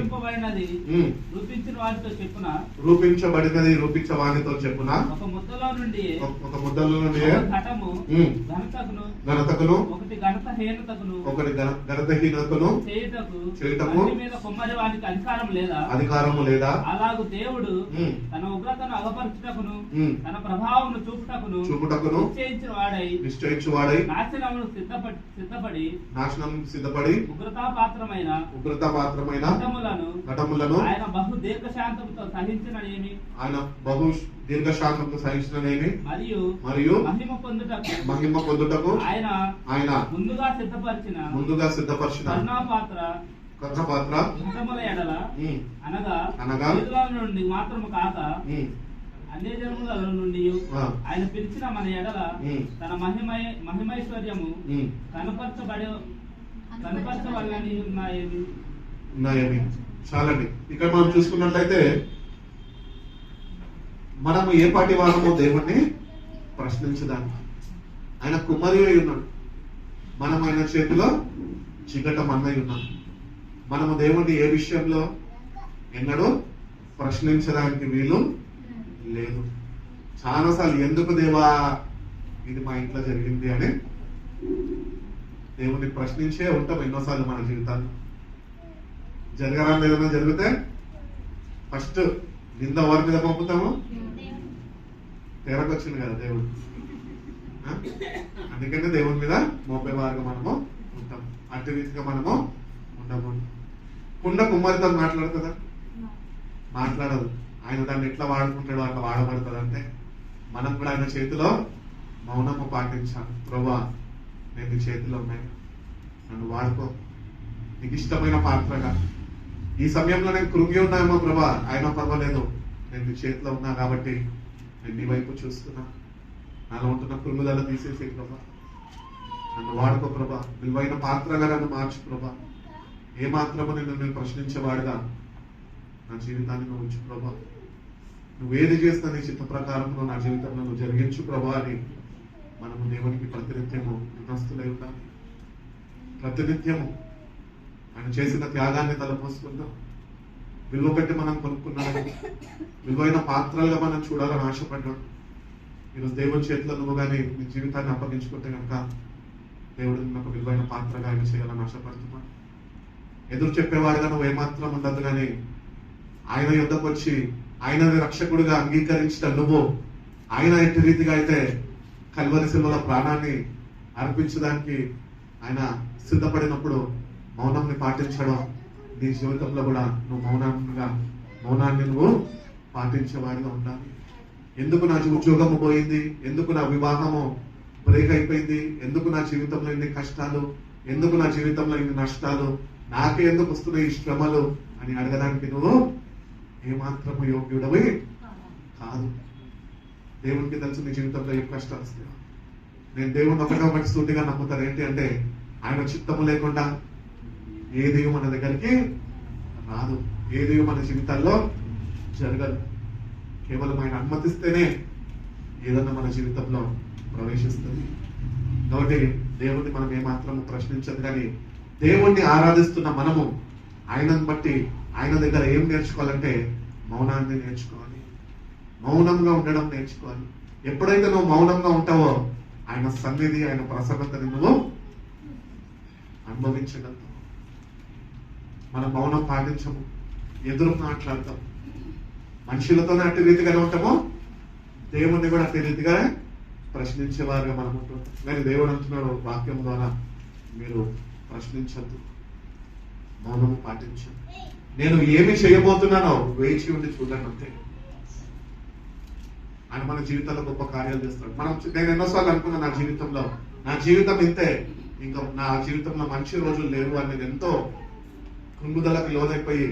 రూపించిన వారితో చెప్పున, రూపించబడినది రూపించవానితో చెప్పున, ఒక ముద్దలో నుండి ఘనతకును ఒకటి ఘనతహీనతకును చేయుటకు మీద కుమ్మరి వానికి అధికారము లేదా? అలాగు దేవుడు తన ఉగ్రతను అగపరచుటకును తన ప్రభావమును చూపుటకును నిశ్చయించు వాడై నాశనమును సిద్ధపడి ఉగ్రతాపాత్రమైన ఘటములను ఆయన బహు దీర్ఘశాంతముతో సహించిననేమి మరియు మహిమ పొందుటకు ఆయన ముందుగా సిద్ధపరిచిన కర్ణపాత్ర ఘటముల ఎడల అనగా నుండి మాత్రము కాక అన్ని జన్మల నుండి ఆయన పిలిచిన మన ఎడల తన మహిమైశ్వర్యము కనపరచబడాలని ఉన్నాయని. చాలండి. ఇక్కడ మనం చూసుకున్నట్లయితే మనము ఏ పాటి వారమో దేవుణ్ణి ప్రశ్నించడానికి ఆయన కుమ్మరి అయి ఉన్నాడు, మనం ఆయన చేతిలో చిగటం అన్నయ్య ఉన్నాం. మనము దేవుణ్ణి ఏ విషయంలో ఎన్నడూ ప్రశ్నించడానికి వీలు లేదు. చాలాసార్లు ఎందుకు దేవా ఇది మా ఇంట్లో జరిగింది అని దేవుణ్ణి ప్రశ్నించే ఉంటాం ఎన్నోసార్లు మన జీవితాల్లో. జరగరాని ఏదైనా జరిగితే ఫస్ట్ నింద ఎవరి మీద పంపుతాము? తెరకొచ్చింది కదా దేవుడు, అందుకనే దేవుని మీద మోపేవారుగా మనము ఉంటాం. అట్టి రీతిగా మనము ఉండము. కుండ కుమ్మరితో మాట్లాడుతుందా? మాట్లాడదు. ఆయన దాన్ని ఎట్లా వాడుకుంటాడో అట్లా వాడబడుతుంది. అంటే మనం కూడా ఆయన చేతిలో మౌనము పాటించాలి. ప్రభువా నేను నీ చేతిలో ఉన్నాయి, నన్ను వాడుకో, నీకు ఇష్టమైన పాత్రగా. ఈ సమయంలో నేను కృంగి ఉన్నాయేమో ప్రభా, అయినా పర్వాలేదు, నేను నీ చేతిలో ఉన్నా కాబట్టి నేను నీ వైపు చూస్తున్నా, నాలో ఉంటున్న కృంగుదల తీసేసి ప్రభా నన్ను వాడుకో ప్రభా, విలువైన పాత్రగా నన్ను మార్చు ప్రభా. ఏ మాత్రము నేను ప్రశ్నించేవాడుగా నా జీవితాన్ని నువ్వు ఉంచు ప్రభా. నువ్వేది చేస్తా నీ చిత్త ప్రకారంలో నా జీవితంలో నువ్వు జరిగించు ప్రభా అని మనము దేవునికి ప్రతినిత్యము కృతజ్ఞులై ఉండాలి. ప్రతినిత్యము ఆయన చేసిన త్యాగాన్ని తలపోసుకుందాం. విలువ పెట్టి మనం కొనుక్కున్నాడు, విలువైన పాత్రలుగా మనం చూడాలని ఆశపడ్డాడు. ఈరోజు దేవుని చేతిలో నువ్వు కానీ నీ జీవితాన్ని అప్పగించుకుంటే కనుక దేవుడు ఒక విలువైన పాత్రగా ఆయన చేయాలని ఆశపడుతున్నాడు. ఎదురు చెప్పేవాడుగా నువ్వు ఏమాత్రం ఉండదు, కానీ ఆయన యుద్ధకు వచ్చి ఆయన రక్షకుడిగా అంగీకరించిన నువ్వు ఆయన ఎట్టి రీతిగా అయితే కల్వరి శిలువలో ప్రాణాన్ని అర్పించడానికి ఆయన సిద్ధపడినప్పుడు మౌనాన్ని పాటించడం నీ జీవితంలో కూడా నువ్వు మౌనాన్ని నువ్వు పాటించేవాడిగా ఉండాలి. ఎందుకు నా ఉద్యోగము పోయింది, ఎందుకు నా వివాహము బ్రేక్ అయిపోయింది, ఎందుకు నా జీవితంలో ఇన్ని కష్టాలు, ఎందుకు నా జీవితంలో ఇన్ని నష్టాలు, నాకే ఎందుకు వస్తున్నాయి ఈ శ్రమలు అని అడగడానికి నువ్వు ఏమాత్రము యోగ్యుడవి కాదు. దేవునికి తెలుసు నీ జీవితంలో ఏం కష్టాలు వస్తాయో. నేను దేవుని ఒకటి సూటిగా నమ్ముతాను, ఏంటి అంటే ఆయన చిత్తము లేకుండా ఏది మన దగ్గరికి రాదు, ఏది మన జీవితాల్లో జరగదు. కేవలం ఆయన అనుమతిస్తేనే ఏదన్నా మన జీవితంలో ప్రవేశిస్తుంది. కాబట్టి దేవుణ్ణి మనం ఏమాత్రం ప్రశ్నించదు, కానీ దేవుణ్ణి ఆరాధిస్తున్న మనము ఆయనను బట్టి ఆయన దగ్గర ఏం నేర్చుకోవాలంటే మౌనాన్ని నేర్చుకోవాలి, మౌనంగా ఉండడం నేర్చుకోవాలి. ఎప్పుడైతే నువ్వు మౌనంగా ఉంటావో ఆయన సన్నిధి, ఆయన ప్రసన్నతని నువ్వు అనుభవించగలుగుతావు. మనం మౌనం పాటించము, ఎదురు మాట్లాడతాం. మనుషులతోనే అట్టి రీతిగానే ఉంటాము, దేవుణ్ణి కూడా అట్టి రీతిగా ప్రశ్నించేవారుగా మనం ఉంటుంటాం. కానీ దేవుడు అంటున్నాడు వాక్యం ద్వారా, మీరు ప్రశ్నించద్దు, మౌనము పాటించండి. నేను ఏమి చేయబోతున్నానో వేచి ఉండి చూడండి అంతే. ఆయన మన జీవితంలో గొప్ప కార్యాలు చేస్తాడు. నేను ఎన్నోసార్లు అనుకున్నా నా జీవితం ఇంతే, ఇంకా నా జీవితంలో మంచి రోజులు లేవు అని నేను ఎంతో కుంగుదలకు లోనైపోయి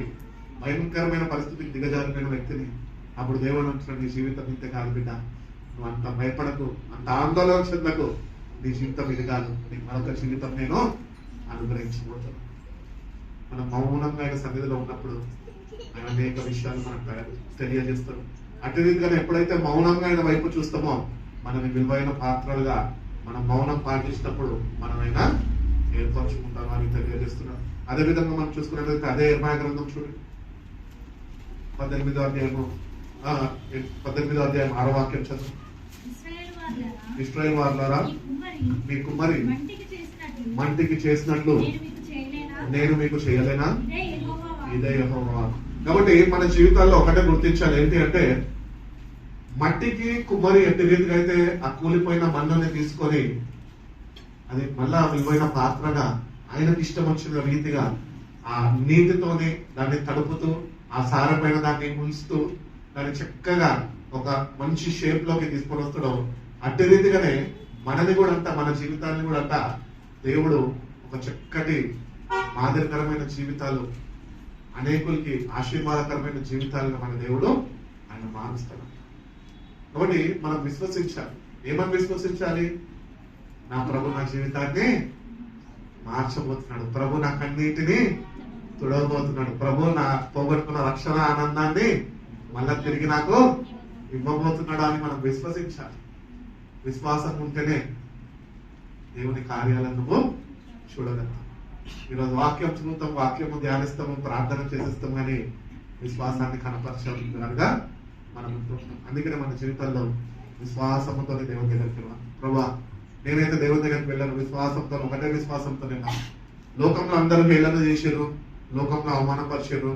భయంకరమైన పరిస్థితికి దిగజారిన వ్యక్తిని. అప్పుడు దేవుడు అంటున్నాడు, నీ జీవితం ఇంతే కాదు బిడ్డ, నువ్వు అంత భయపడకు, అంత ఆందోళన చెందకు, నీ జీవితం ఇది కాదు, నీకు మరొక జీవితం నేను అనుగ్రహించబోతాను. మనం మౌనంగా ఆయన సన్నిధిలో ఉన్నప్పుడు ఆయన అనేక విషయాలు మనకు తెలియజేస్తాడు. అటు రీతిగా ఎప్పుడైతే మౌనంగా ఆయన వైపు చూస్తామో మనని విలువైన పాత్రలుగా మనం మౌనం పాటించినప్పుడు మనమైనా ఏర్పరచుకుంటాం అని తెలియజేస్తున్నాం. అదే విధంగా మనం చూసుకున్నట్లయితే అదే ఇర్మయా గ్రంథం చూడండి, 18వ అధ్యాయము 6వ వాక్యం చదువు. ఇశ్రాయేలు వారులారా, మీ కుమ్మరి మంటికి చేసినట్లు నేను మీకు చేయలేనా? ఇదే యెహోవా వాక్కు. కాబట్టి మన జీవితాల్లో ఒకటే గుర్తించాలి, ఏంటి అంటే మట్టికి కుమ్మరి ఎట్టి రీతిగా అయితే ఆ కూలిపోయిన మన్నుని తీసుకొని అది మళ్ళా విలువైన పాత్రగా ఆయనకి ఇష్టం వచ్చిన రీతిగా ఆ నీటితోనే దాన్ని తడుపుతూ ఆ సారపైన దాన్ని ఉంచుతూ దాన్ని చక్కగా ఒక మంచి షేప్ లోకి తీసుకొని వస్తాడు. అట్టి రీతిగానే మనది కూడా అంట, మన జీవితాన్ని కూడా అంట దేవుడు ఒక చక్కటి మాదిరికరమైన జీవితాలు, అనేకులకి ఆశీర్వాదకరమైన జీవితాలుగా మన దేవుడు ఆయన మారుస్తాడు. కాబట్టి మనం విశ్వసించాలి. ఏమని విశ్వసించాలి? నా ప్రభు నా జీవితాన్ని మార్చబోతున్నాడు, ప్రభు నా కన్నీటిని తుడవబోతున్నాడు, ప్రభు నా పోగొట్టుకున్న రక్షణ ఆనందాన్ని మళ్ళా తిరిగి నాకు ఇవ్వబోతున్నాడు అని మనం విశ్వసించాలి. విశ్వాసం ఉంటేనే దేవుని కార్యాలను నువ్వు చూడగలుగుతావు. ఈరోజు వాక్యం చదువుతాం, వాక్యము ధ్యానిస్తాము, ప్రార్థన చేసేస్తాం, కానీ విశ్వాసాన్ని కనపరచాలి కనుక మనం ఉంటున్నాం. అందుకనే మన జీవితాల్లో విశ్వాసంతో దేవుని దగ్గరికి వెళ్ళాలి. ప్రభా, నేనైతే దేవుని దగ్గరికి వెళ్ళాను విశ్వాసంతో, ఒకటే విశ్వాసంతో వెళ్ళాను. లోకంలో అందరూ హేళన చేశారు, లోకంలో అవమానపరిచారు,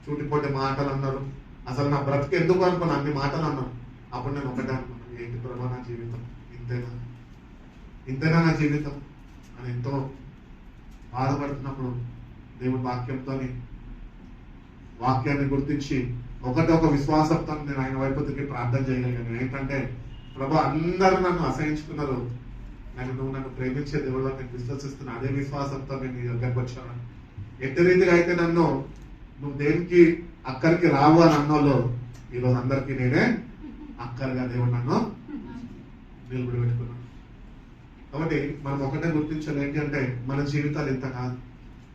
చూటిపోటి మాటలు అన్నారు, అసలు నా బ్రతికి ఎందుకు అనుకున్నా అన్ని మాటలు అన్నాను. అప్పుడు నేను ఒకటే అనుకున్నాను, ఏంటి ప్రభా నా జీవితం ఇంతేనా నా జీవితం అని ఎంతో బాధపడుతున్నప్పుడు దేవుని వాక్యాన్ని గుర్తించి ఒక విశ్వాసంతో నేను ఆయన వైపు తిరిగి ప్రార్థన చేయగలిగాను. ఏంటంటే ప్రభా, అందరూ నన్ను అసహించుకున్నారు, కానీ నువ్వు నన్ను ప్రేమించే దేవుడు నేను విశ్వసిస్తున్నా, అదే విశ్వాసంతో నేను నీ దగ్గరకు వచ్చాను. ఎట్టి రీతిగా అయితే నువ్వు దేనికి అక్కడికి రావు అని అన్నోళ్ళు ఈరోజు అందరికీ నేనే అక్కడిగా దేవుడు నన్ను నిలబడి పెట్టుకున్నాను. కాబట్టి మనం ఒకటే గుర్తించాలి, ఏంటి అంటే మన జీవితాలు ఇంత కాదు,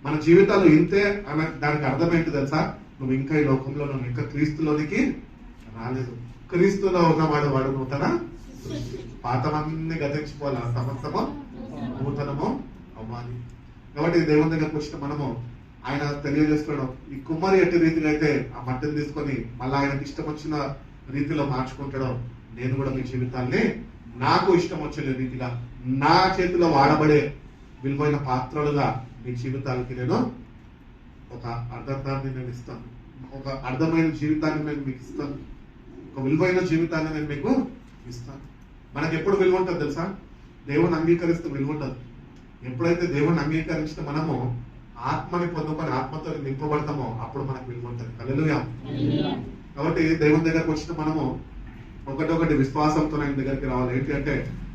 మన జీవితాలు ఇంతే అనే దానికి అర్థం ఏంటి తెలుసా? నువ్వు ఇంకా ఈ లోకంలో నువ్వు ఇంకా క్రీస్తులోనికి రాలేదు. క్రీస్తులో ఉన్నవాడు నూతన, పాతమన్నీ గతించిపోవాలి, సమస్తము నూతనము అవ్వాలి. కాబట్టి దేవుని దగ్గరకు వచ్చిన మనము ఆయన తెలియజేస్తున్నాడు, ఈ కుమ్మరి ఎట్టి రీతిగా అయితే ఆ మట్టిని తీసుకొని మళ్ళీ ఆయనకి ఇష్టం వచ్చిన రీతిలో మార్చుకుంటాడో, నేను కూడా మీ జీవితాన్ని నాకు ఇష్టం వచ్చే రీతిగా నా చేతిలో వాడబడే విలువైన పాత్రలుగా మీ జీవితాలకి నేను ఒక అర్థాన్ని నేను ఇస్తాను, ఒక అర్థమైన జీవితాన్ని నేను మీకు ఇస్తాను, ఒక విలువైన జీవితాన్ని నేను మీకు ఇస్తాను. మనకి ఎప్పుడు విలువ ఉంటుంది తెలుసా? దేవుని అంగీకరిస్తే విలువ ఉంటుంది. ఎప్పుడైతే దేవుని అంగీకరించిన మనము ఆత్మని పొందుకొని ఆత్మతో నింపబడతామో అప్పుడు మనకు విలువ ఉంటుంది. హల్లెలూయా. కాబట్టి దేవుని దగ్గరకు వచ్చిన మనము ఒకటి విశ్వాసంతో ఆయన దగ్గరికి రావాలి. ఏంటి అంటే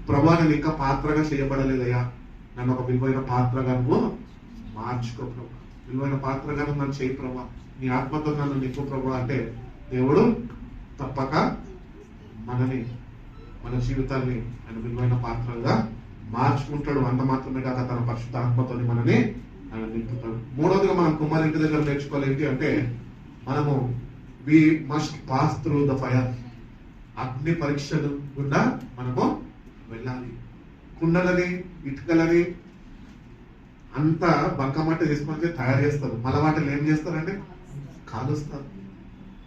ప్రభా నేను ఇంకా పాత్రగా చేయబడలేదయ్యా, నన్ను ఒక విలువైన పాత్రగా నువ్వు మార్చుకో ప్రభా, విలువైన పాత్రగా నన్ను చేయి ప్రభా, నీ ఆత్మతో నన్ను నింపు ప్రభా అంటే దేవుడు తప్పక మనని, మన జీవితాన్ని ఆయన విలువైన పాత్రగా మార్చుకుంటాడు. అంత మాత్రమే కాక తన పరిశుద్ధ ఆత్మతో మనని ఆయన నింపుతాడు. మూడవదిగా మనం కుమార్ ఇంటి దగ్గర నేర్చుకోవాలి ఏంటి అంటే, మనము we must pass through the fire. అగ్ని పరీక్షలు గుండా మనము వెళ్ళాలి. కుండలని, ఇటుకలని అంతా బంకమట్టి తీసుకొని తయారు చేస్తారు. మళ్ళీ వాటిని ఏం చేస్తారంటే కాలుస్తారు.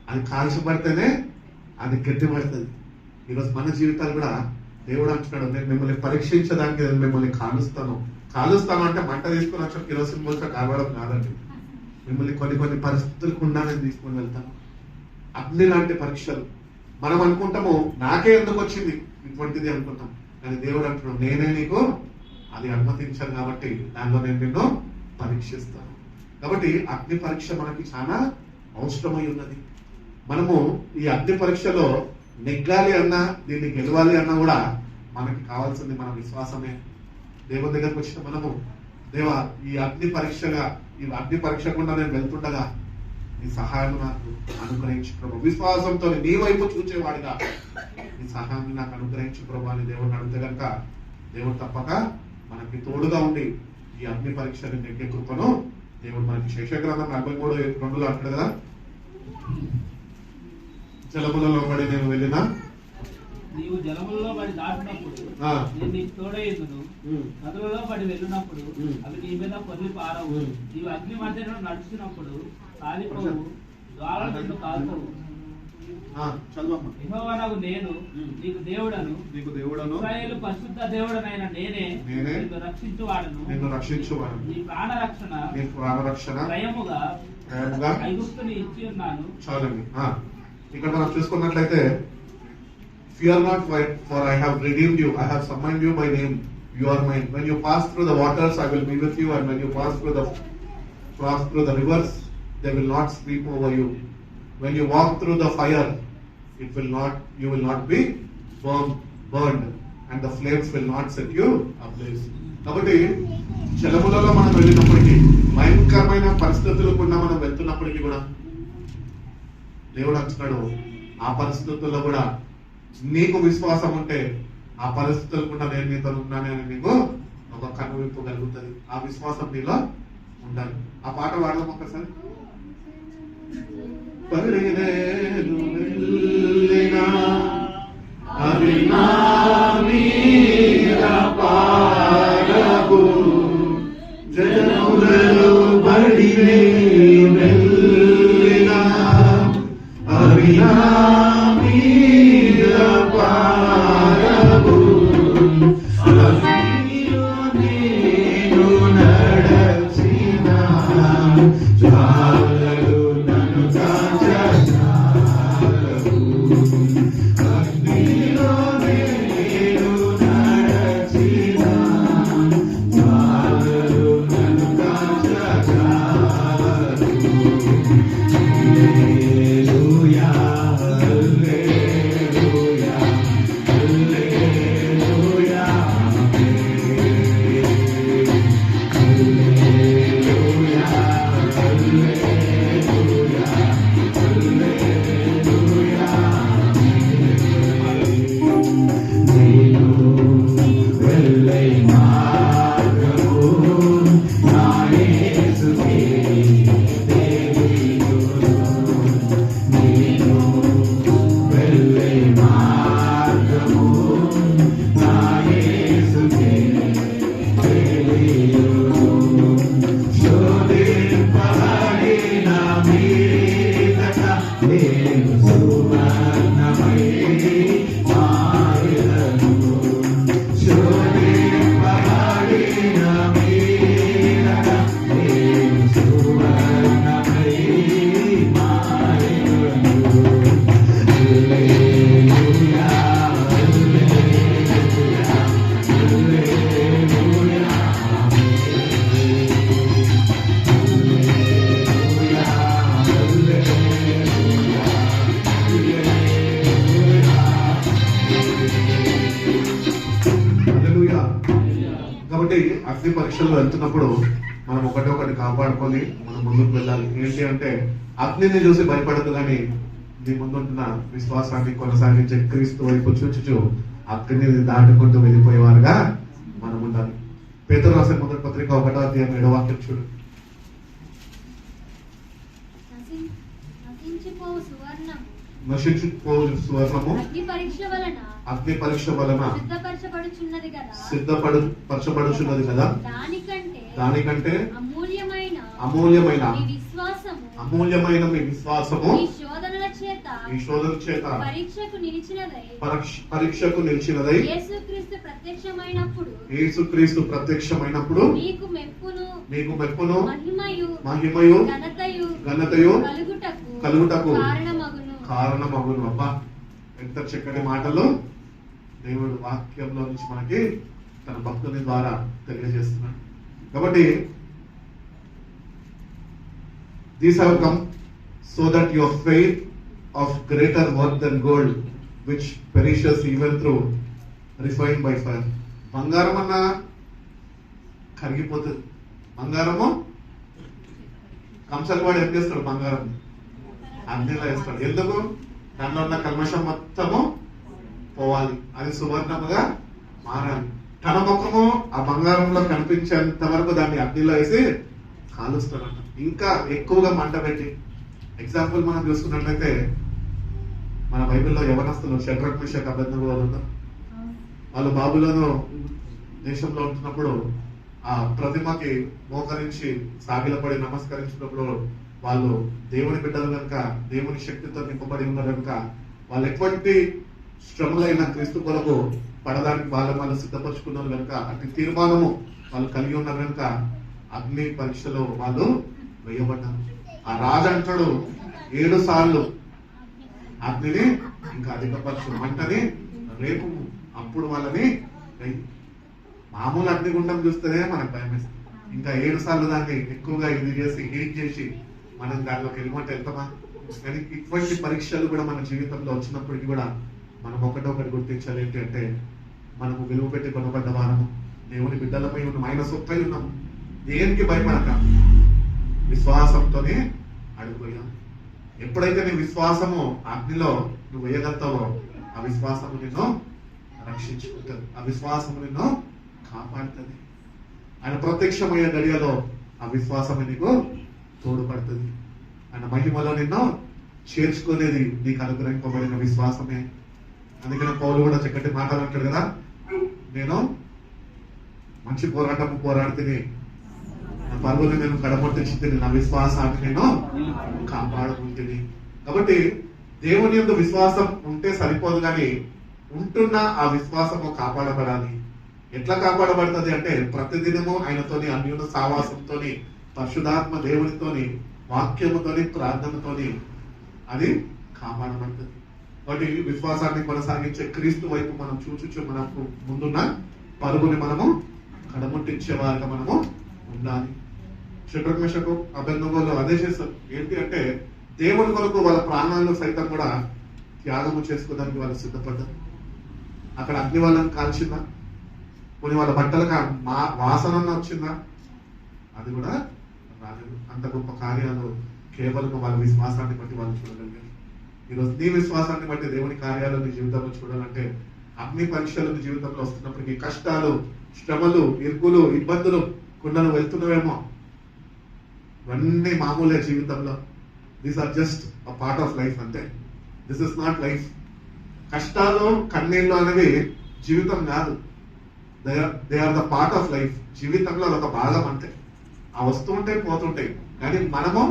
అది కాల్చబడితేనే అది గట్టిపడుతుంది. ఈరోజు మన జీవితాలు కూడా దేవుడు అంటున్నాడు, నేను మిమ్మల్ని పరీక్షించడానికి నేను మిమ్మల్ని కాలుస్తాను అంటే మంట తీసుకుని వచ్చి కిరోసిన్ పోల్చా కావడం కాదండి. మిమ్మల్ని కొన్ని పరిస్థితులకు ఉండా నేను తీసుకొని వెళ్తాను. అగ్ని లాంటి పరీక్షలు. మనం అనుకుంటాము నాకే ఎందుకు వచ్చింది ఇటువంటిది అనుకుంటాం, కానీ దేవుడు అంటున్నాడు నేనే నీకు అది అనుమతించాను కాబట్టి దానిలో నేను నిన్ను పరీక్షిస్తాను. కాబట్టి అగ్ని పరీక్ష మనకి చాలా అవసరమై ఉన్నది. మనము ఈ అగ్ని పరీక్షలో నెగ్గాలి అన్నా, దీన్ని గెలవాలి అన్నా కూడా మనకి కావాల్సింది మన విశ్వాసమే. దేవుని దగ్గరకు వచ్చిన మనము, దేవా ఈ అగ్ని పరీక్ష గుండా నేను వెళ్తుండగా నీ సహాయం నాకు అనుగ్రహించు ప్రభు, విశ్వాసంతో నీ వైపు చూచేవాడిగా నీ సహాయాన్ని నాకు అనుగ్రహించు ప్రభు అని దేవుడిని అడిగితే కనుక దేవుడు తప్పక మనకి తోడుగా ఉండి ఈ అగ్ని పరీక్షని నెగ్గే కృపను దేవుడు మనకి శేషగ్రంథం 43:2 అంటాడు కదా, జలములలో పడి నేను వెళ్ళిన నీవు జలములలో పడి దాటినప్పుడు నేను నీకు తోడయ్యును, నదులలో పడి వెళ్ళినప్పుడు అవి నీ మీద పొర్లి పారవు, నీవు అగ్ని మధ్యలో నడుచున్నప్పుడు కాలిపోవు, జ్వాలల నిన్ను కాల్చవు. యెహోవానగు నేను నీకు దేవుడను, ఇశ్రాయేలు పరిశుద్ధ దేవుడనైన నేనే నిన్ను రక్షించువాడను, నీ ప్రాణరక్షణ భయముగా ఐగుప్తుని ఇచ్చి ఉన్నాను. చాలండి. ఇక్కడ మనం చూసుకున్నట్లయితే, fear not, for I have redeemed you, I have summoned you by name, you are mine. When you pass through the waters, I will be with you, and when you pass through the rivers, they will not sweep over you. When you walk through the fire, you will not be burned, and the flames will not set you ablaze. కాబట్టి జలములలో మనం వెళ్ళినప్పటికీ, భయంకరమైన పరిస్థితులకు మనం వెళ్తున్నప్పటికీ కూడా దేవుడు అంటున్నాడు, ఆ పరిస్థితుల్లో కూడా నీకు విశ్వాసం ఉంటే ఆ పరిస్థితులు కూడా నేను నీతో ఉన్నానని నీకు ఒక కనువిప్పు కలుగుతుంది. ఆ విశ్వాసం నీలో ఉండాలి. ఆ పాట వాడదాం ఒకసారి. పరిణేలు వెళ్ళినా అది నా మీద పారగు, జలములలో పడి వెళ్ళినా అది నా మీద పారగు, అదిలో నేను నడచిన జాలలు నన్ను కాచచాలవు, అదిలో నేను నడచిన జాలలు నన్ను కాచచాలవు. హల్లెలూయా హల్లెలూయా హల్లెలూయా హల్లెలూయా. వెళ్తున్నప్పుడు మనం ఒకటి కాపాడుకొని మనం ముందుకు వెళ్ళాలి. ఏంటి అంటే అగ్నిని చూసి భయపడదు, కానీ నీ ముందుంటున్న విశ్వాసాన్ని కొనసాగించే క్రీస్తు వైపు చూచుచు అగ్నిని దాటుకుంటూ వెళ్ళిపోయేవారుగా మనం ఉండాలి. పేతురు రాసిన మొదటి పత్రిక 1వ అధ్యాయం 7వ వాక్యం చూడు. నశించిపోవు సువర్ణము నశించిపోవు సువర్ణము అగ్ని పరీక్ష వలన సిద్ధపరచబడుచున్నది కదా, దానికంటే అమూల్యమైన మీ విశ్వాసము ఈ శోధనల చేత పరీక్షకు నిలిచినదై యేసుక్రీస్తు ప్రత్యక్షమైనప్పుడు మీకు మెప్పును మహిమయు ఘనతయు కలుగుటకు కారణమగును. అబ్బా, ఎంత చక్కటి మాటలు దేవుడు వాక్యంలో నుంచి మనకి తన భక్తుని ద్వారా తెలియజేస్తున్నాడు. కాబట్టి these have come so that your faith of greater worth than gold, which perishes even through refined by fire. బంగారం అన్న కరిగిపోతుంది. బంగారము కంసాల వాడు ఏం చేస్తాడు? బంగారం అగ్నిలో వేస్తాడు. ఎందుకు? దానిలో ఉన్న కల్మషం మొత్తము పోవాలి, అది సువర్ణముగా మారాలి. తన ముఖము ఆ బంగారంలో కనిపించేంత వరకు దాన్ని అగ్నిలో వేసి కాలుస్తాడంట, ఇంకా ఎక్కువగా మంట పెట్టి. ఎగ్జాంపుల్ మనం చూసుకున్నట్లయితే మన బైబిల్లో యవనస్తులు షడ్రక్ మేషక్ అబేద్నెగో ఉన్నారు. వాళ్ళు బాబులోను దేశంలో ఉంటున్నప్పుడు ఆ ప్రతిమకి మోకరించి సాగిలపడి నమస్కరించినప్పుడు వాళ్ళు దేవుని బిడ్డలు కనుక, దేవుని శక్తితో నింపబడి ఉన్నారు కనుక వాళ్ళు ఎటువంటి శ్రమలైన క్రీస్తు కొరకు పడడానికి వాళ్ళు సిద్ధపరచుకున్నారు కనుక, అటు తీర్మానము వాళ్ళు కలిగి ఉన్నారు కనుక అగ్ని పరీక్షలో వాళ్ళు వేయబడ్డారు. ఆ రాజు అంటాడు 7 సార్లు అగ్నిని ఇంకా అధికపరచు, మంటని రేపు, అప్పుడు వాళ్ళని మామూలు అగ్నిగుండం చూస్తేనే మనకు భయం వేస్తుంది. ఇంకా 7 సార్లు దాన్ని ఎక్కువగా ఇది చేసి హీట్ చేసి మనం దానిలోకి వెళ్ళమంటే వెళ్తామా? కానీ ఇటువంటి పరీక్షలు కూడా మన జీవితంలో వచ్చినప్పటికీ కూడా మనం ఒకటి గుర్తించాలి. ఏంటి అంటే మనము విలువ పెట్టి కొనబడ్డ వారము, దేవుని బిడ్డలపై ఉన్న ఆయన సొత్తై ఉన్నాము. దేనికి భయపడక విశ్వాసంతోనే అడుగుపోయాం. ఎప్పుడైతే నీ విశ్వాసము అగ్నిలో నువ్వు వేయగలుగుతావో ఆ విశ్వాసము నిన్ను రక్షించుకుంటుంది, ఆ విశ్వాసము నిన్ను కాపాడుతుంది. ఆయన ప్రత్యక్షమయ్యే గడియలో ఆ విశ్వాసము నీకు తోడ్పడుతుంది. ఆయన మహిమలో నిన్ను చేర్చుకునేది నీకు అనుగ్రహింపబడిన విశ్వాసమే. అందుకని పౌలు కూడా చక్కటి మాటలు అంటాడు కదా, నేను మంచి పోరాటము పోరాడుతుంది, నా పరుగులు నేను కడమొట్టించుతుంది, నా విశ్వాసాన్ని నేను కాపాడుకుంటుంది. కాబట్టి దేవుని యొక్క విశ్వాసం ఉంటే సరిపోదు, కానీ ఉంటున్న ఆ విశ్వాసము కాపాడబడాలి. ఎట్లా కాపాడబడుతుంది అంటే ప్రతిదినము ఆయనతోని అన్యోన్య సావాసంతోని, పరిశుద్ధాత్మ దేవునితోని, వాక్యముతోని, ప్రార్థనతోని అది కాపాడబడుతుంది. కాబట్టి విశ్వాసాన్ని కొనసాగించే క్రీస్తు వైపు మనం చూచుచు మనకు ముందున్న పరుగుని మనము కడముట్టించే వారిగా మనము ఉండాలి. షడ్రక్ మేషకు అబేద్నెగోలు అదే చేస్తారు. ఏంటి అంటే దేవుని కొరకు వాళ్ళ ప్రాణాలను సైతం కూడా త్యాగము చేసుకోవడానికి వాళ్ళు సిద్ధపడ్డారు. అక్కడ అగ్ని వాళ్ళని కాల్చిందా? కొన్ని వాళ్ళ బట్టలకు వాసన వచ్చిందా? అది కూడా రాలేదు. అంత గొప్ప కార్యాలు కేవలం వాళ్ళ విశ్వాసాన్ని బట్టి వాళ్ళు చూడగలిగారు. ఈరోజు నీ విశ్వాసాన్ని బట్టి దేవుని కార్యాలు నీ జీవితంలో చూడాలంటే అగ్ని పరీక్షలు నీ జీవితంలో వస్తున్నప్పటికీ కష్టాలు, శ్రమలు, ఇరుకులు, ఇబ్బందులు కుండలు వెళ్తున్నవేమో, ఇవన్నీ మామూలే జీవితంలో. These are just a part of life అంతే. This is not life. కష్టాలు, కన్నీళ్ళు అనేవి జీవితం కాదు. They are the part of life. జీవితంలో అదొక భాగం అంతే. ఆ వస్తుంటాయి, పోతుంటాయి. కానీ మనము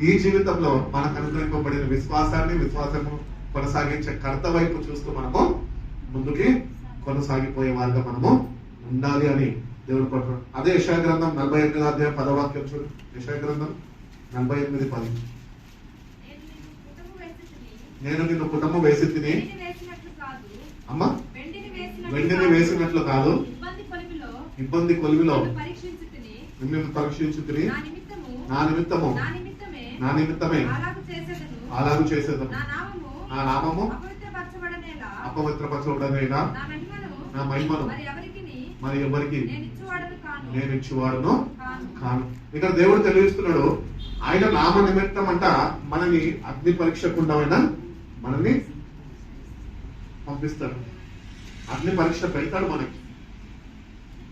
ఈ జీవితంలో మనకు అనుగ్రహింపబడిన విశ్వాసము కొనసాగించే కర్త వైపు చూస్తూ మనము ముందుకి కొనసాగిపోయే వారిగా మనము ఉండాలి అని దేవుడు కోరుతున్నాడు. అదే యెషయా గ్రంథం 48వ అధ్యాయం 10వ వాక్యం చూడు. యెషయా గ్రంథం 48:10. నేను నిన్ను కుటుంబం వేసి తిని అమ్మా వెండిని వేసినట్లు కాదు, ఇబ్బంది కొలిమిలో నిన్ను పరీక్షించి తిని నా నిమిత్తము అలాగూ చేసేదను. నా నామము అపవిత్రపరచబడనేలా నా మహిమను మరి ఎవరికి నేను ఇచ్చేవాడును కాను. ఇక్కడ దేవుడు తెలియజేస్తున్నాడు, ఆయన నామ నిమిత్తం అంట మనని అగ్ని పరీక్షకుండమైనా మనల్ని పంపిస్తాడు. అగ్ని పరీక్ష పెడతాడు మనకి.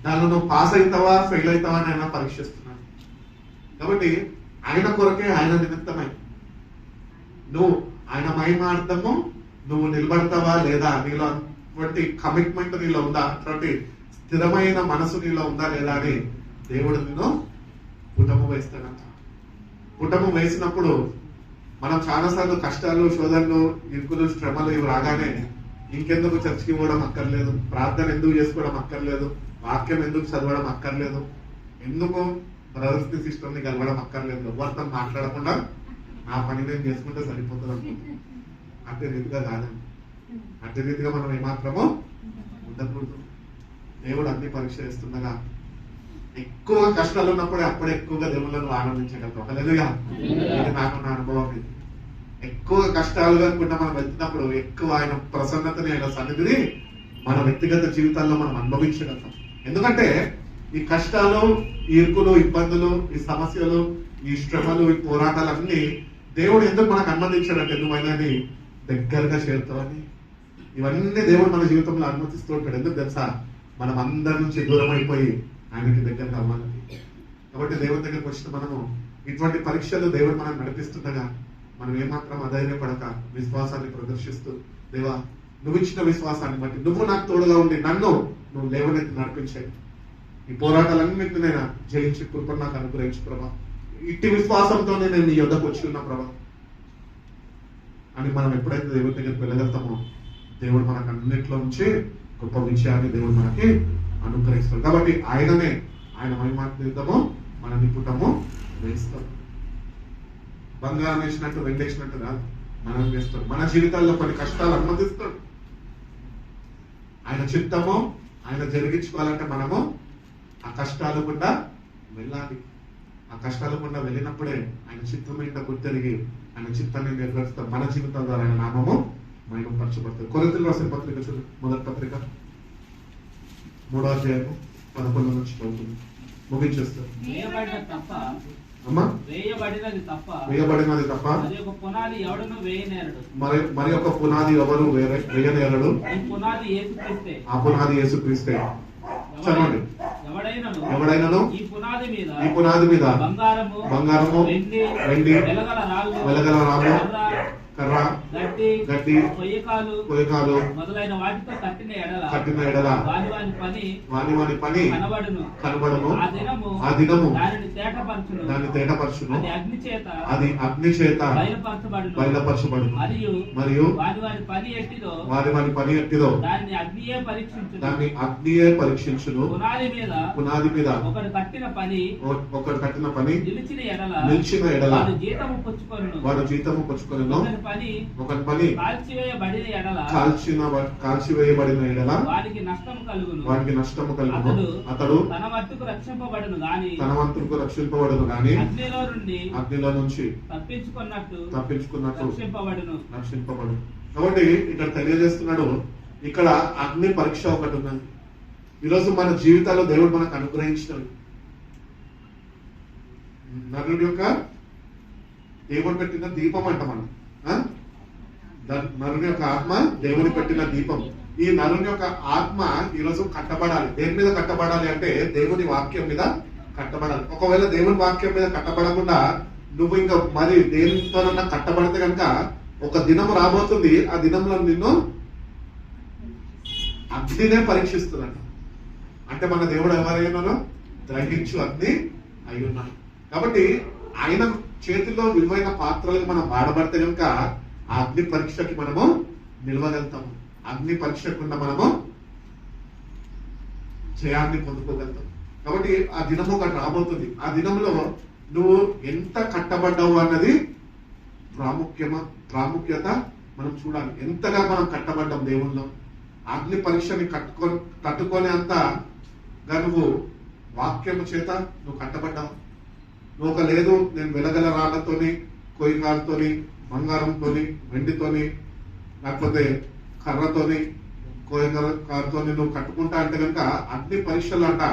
దానిలో నువ్వు పాస్ అవుతావా ఫెయిల్ అవుతావా అని ఆయన పరీక్షిస్తున్నాడు. కాబట్టి ఆయన కొరకే, ఆయన నిమిత్తమై నువ్వు ఆయన మహిమార్థము నువ్వు నిలబడతావా లేదా, నీలో అటువంటి కమిట్మెంట్ నీలో ఉందా, అటువంటి స్థిరమైన మనసు నీలో ఉందా లేదా అని దేవుడు నిన్ను పుటము వేస్తాడంట. పుటము వేసినప్పుడు మనం చాలాసార్లు కష్టాలు, శోధనలు, ఇరుకులు, శ్రమలు ఇవి రాగానే ఇంకెందుకు చర్చికి పోవడం అక్కర్లేదు, ప్రార్థన ఎందుకు చేసుకోవడం అక్కర్లేదు, వాక్యం ఎందుకు చదవడం అక్కర్లేదు, ఎందుకు బ్రదర్స్ ని సిస్టర్ ని కలవడం అక్కర్లేదు, ఎవరితో మాట్లాడకుండా నా పని నేను చేసుకుంటే సరిపోతుంది అనుకుంటున్నాను. అట్టి రీతిగా కాదండి. అట్టి రీతిగా మనం ఏమాత్రమో ఉండకూడదు. దేవుడు అన్ని పరీక్ష చేస్తుండగా ఎక్కువ కష్టాలు ఉన్నప్పుడే అప్పుడే ఎక్కువగా దేవుళ్ళను ఆనందించగలుగుతాం. హల్లెలూయా. ఇది నాకు నా అనుభవం. ఇది ఎక్కువ కష్టాలు అనుకుంటా మనం వెళ్తున్నప్పుడు ఎక్కువ ఆయన ప్రసన్నతని, ఆయన సన్నిధిని మన వ్యక్తిగత జీవితాల్లో మనం అనుభవించగలుగుతాం. ఎందుకంటే ఈ కష్టాలు, ఈ ఇరుకులు, ఇబ్బందులు, ఈ సమస్యలు, ఈ శ్రమలు, ఈ పోరాటాలన్నీ దేవుడు ఎందుకు మనకు అనుమతించాడంటే నువ్వైనా దగ్గరగా చేరుతావని. ఇవన్నీ దేవుడు మన జీవితంలో అనుమతిస్తూ ఉంటాడు. ఎందుకు తెలుసా? మనం అందరి నుంచి దూరం అయిపోయి ఆయనకి దగ్గరగా అవ్వాలని. కాబట్టి దేవుడి దగ్గరకు వచ్చిన మనము ఇటువంటి పరీక్షలు దేవుడు మనం నడిపిస్తుండగా మనం ఏమాత్రం అధైర్యపడక విశ్వాసాన్ని ప్రదర్శిస్తూ, దేవా నువ్వు ఇచ్చిన విశ్వాసాన్ని బట్టి నువ్వు నాకు తోడుగా ఉండి నన్ను నువ్వు లేవనెత్తి నడిపించాయి. ఈ పోరాటాలన్నింటినీ నేను జయించి కృపను నాకు అనుగ్రహించు ప్రభా. ఇట్టి విశ్వాసంతోనే నేను నీ యొద్దకు వచ్చి ఉన్నా ప్రభా అని మనం ఎప్పుడైతే దేవుడి దగ్గరికి వెళ్ళగలుగుతామో దేవుడు మనకు అన్నింటిలో నుంచి గొప్ప విషయాన్ని దేవుడు మనకి అనుగ్రహిస్తాడు. కాబట్టి ఆయననే, ఆయన మహిమాన్వితము మన నిపుటము వేస్తాడు. బంగారం వేసినట్టు వెండేసినట్టు కాదు, మనం వేస్తాడు. మన జీవితాల్లో కొన్ని కష్టాలు అనుమతిస్తాడు. ఆయన చిత్తము ఆయన జరిగించుకోవాలంటే మనము ఆ కష్టాలు గుండా వెళ్ళాలి. ఆ కష్టాల గుండా వెళ్ళినప్పుడే ఆయన చిత్తం ఏంటో గుర్తెరిగి ఆయన చిత్తాన్ని నెరవేరుస్తాడు. మన జీవితం ద్వారా ఆయన నామము మహిమపరచబడుతుంది. కొరింథీయులకు రాసిన పత్రిక చూడు, మొదటి పత్రిక 3వ అధ్యాయము 11 నుంచి చదువుతుంది, ముగించేస్తారు. అమ్మా, వేయబడినది తప్ప మరి ఒక పునాది ఎవరు వేయనేరడు. ఆ పునాది యేసుక్రీస్తే. చదవండి. ఎవడైనాను ఈ పునాది మీద బంగారము, వెండి, వెలగల రాళ్ళు, కర్ర, గడ్డి, కొయ్యకాలు మొదలైన వాటితో కట్టిన ఎడల వాని పని కనబడును. ఆ దినము దాన్ని తేటపరచును. అది అగ్ని చేత బయలుపరచబడును. మరియు వారి పని ఎట్టిదో దాన్ని అగ్నియే పరీక్షించును. పునాది మీద ఒకడు కట్టిన పని నిలిచిన ఎడల వాడు జీతము పుచ్చుకొనును. ఒకరి పని కాల్చివేయబడిన ఎడల వానికి నష్టము కలుగును. అతడు తన వంతుకు రక్షింపబడును గాని అగ్నిలో నుంచి తప్పించుకున్నట్టు రక్షింపబడు. కాబట్టి ఇక్కడ తెలియజేస్తున్నాడు, ఇక్కడ అగ్ని పరీక్ష ఒకటి ఉన్నది. ఈరోజు మన జీవితాల్లో దేవుడు మనకు అనుగ్రహించినది. నరుడి యొక్క దేవుడు పెట్టిన దీపం అంట మనం. నరుని యొక్క ఆత్మ దేవుని పెట్టిన దీపం. ఈ నరుని యొక్క ఆత్మ ఈరోజు కట్టబడాలి. దేని మీద కట్టబడాలి అంటే దేవుని వాక్యం మీద కట్టబడాలి. ఒకవేళ దేవుని వాక్యం మీద కట్టబడకుండా నువ్వు ఇంకా మరి దేనితోనన్నా కట్టబడితే కనుక ఒక దినం రాబోతుంది. ఆ దినంలో నిన్ను అగ్నినే పరీక్షిస్తున్నాడు. అంటే మన దేవుడు ఎవరైనానో గ్రహించు అగ్ని అయి ఉన్నాడు. కాబట్టి ఆయన చేతిలో విలువైన పాత్రలకు మనం వాడబడితే కనుక ఆ అగ్ని పరీక్షకి మనము నిలవగలుగుతాము. అగ్ని పరీక్షకుండా మనము జయాన్ని పొందుకోగలుగుతాం. కాబట్టి ఆ దినము ఒకటి రాబోతుంది. ఆ దినంలో నువ్వు ఎంత కట్టబడ్డావు అన్నది ప్రాముఖ్యత మనం చూడాలి. ఎంతగా మనం కట్టబడ్డాం దేవుల్లో. అగ్ని పరీక్షని తట్టుకునే అంతగా నువ్వు వాక్యము చేత నువ్వు కట్టబడ్డావు. నువ్వు ఒక లేదు నేను వెలగల రాళ్లతోని, కొయ్యకాలతోని, బంగారంతోని, వెండితోని, లేకపోతే కర్రతోని కారుతో నువ్వు కట్టుకుంటా అంటే కనుక అగ్ని పరీక్షలు అంట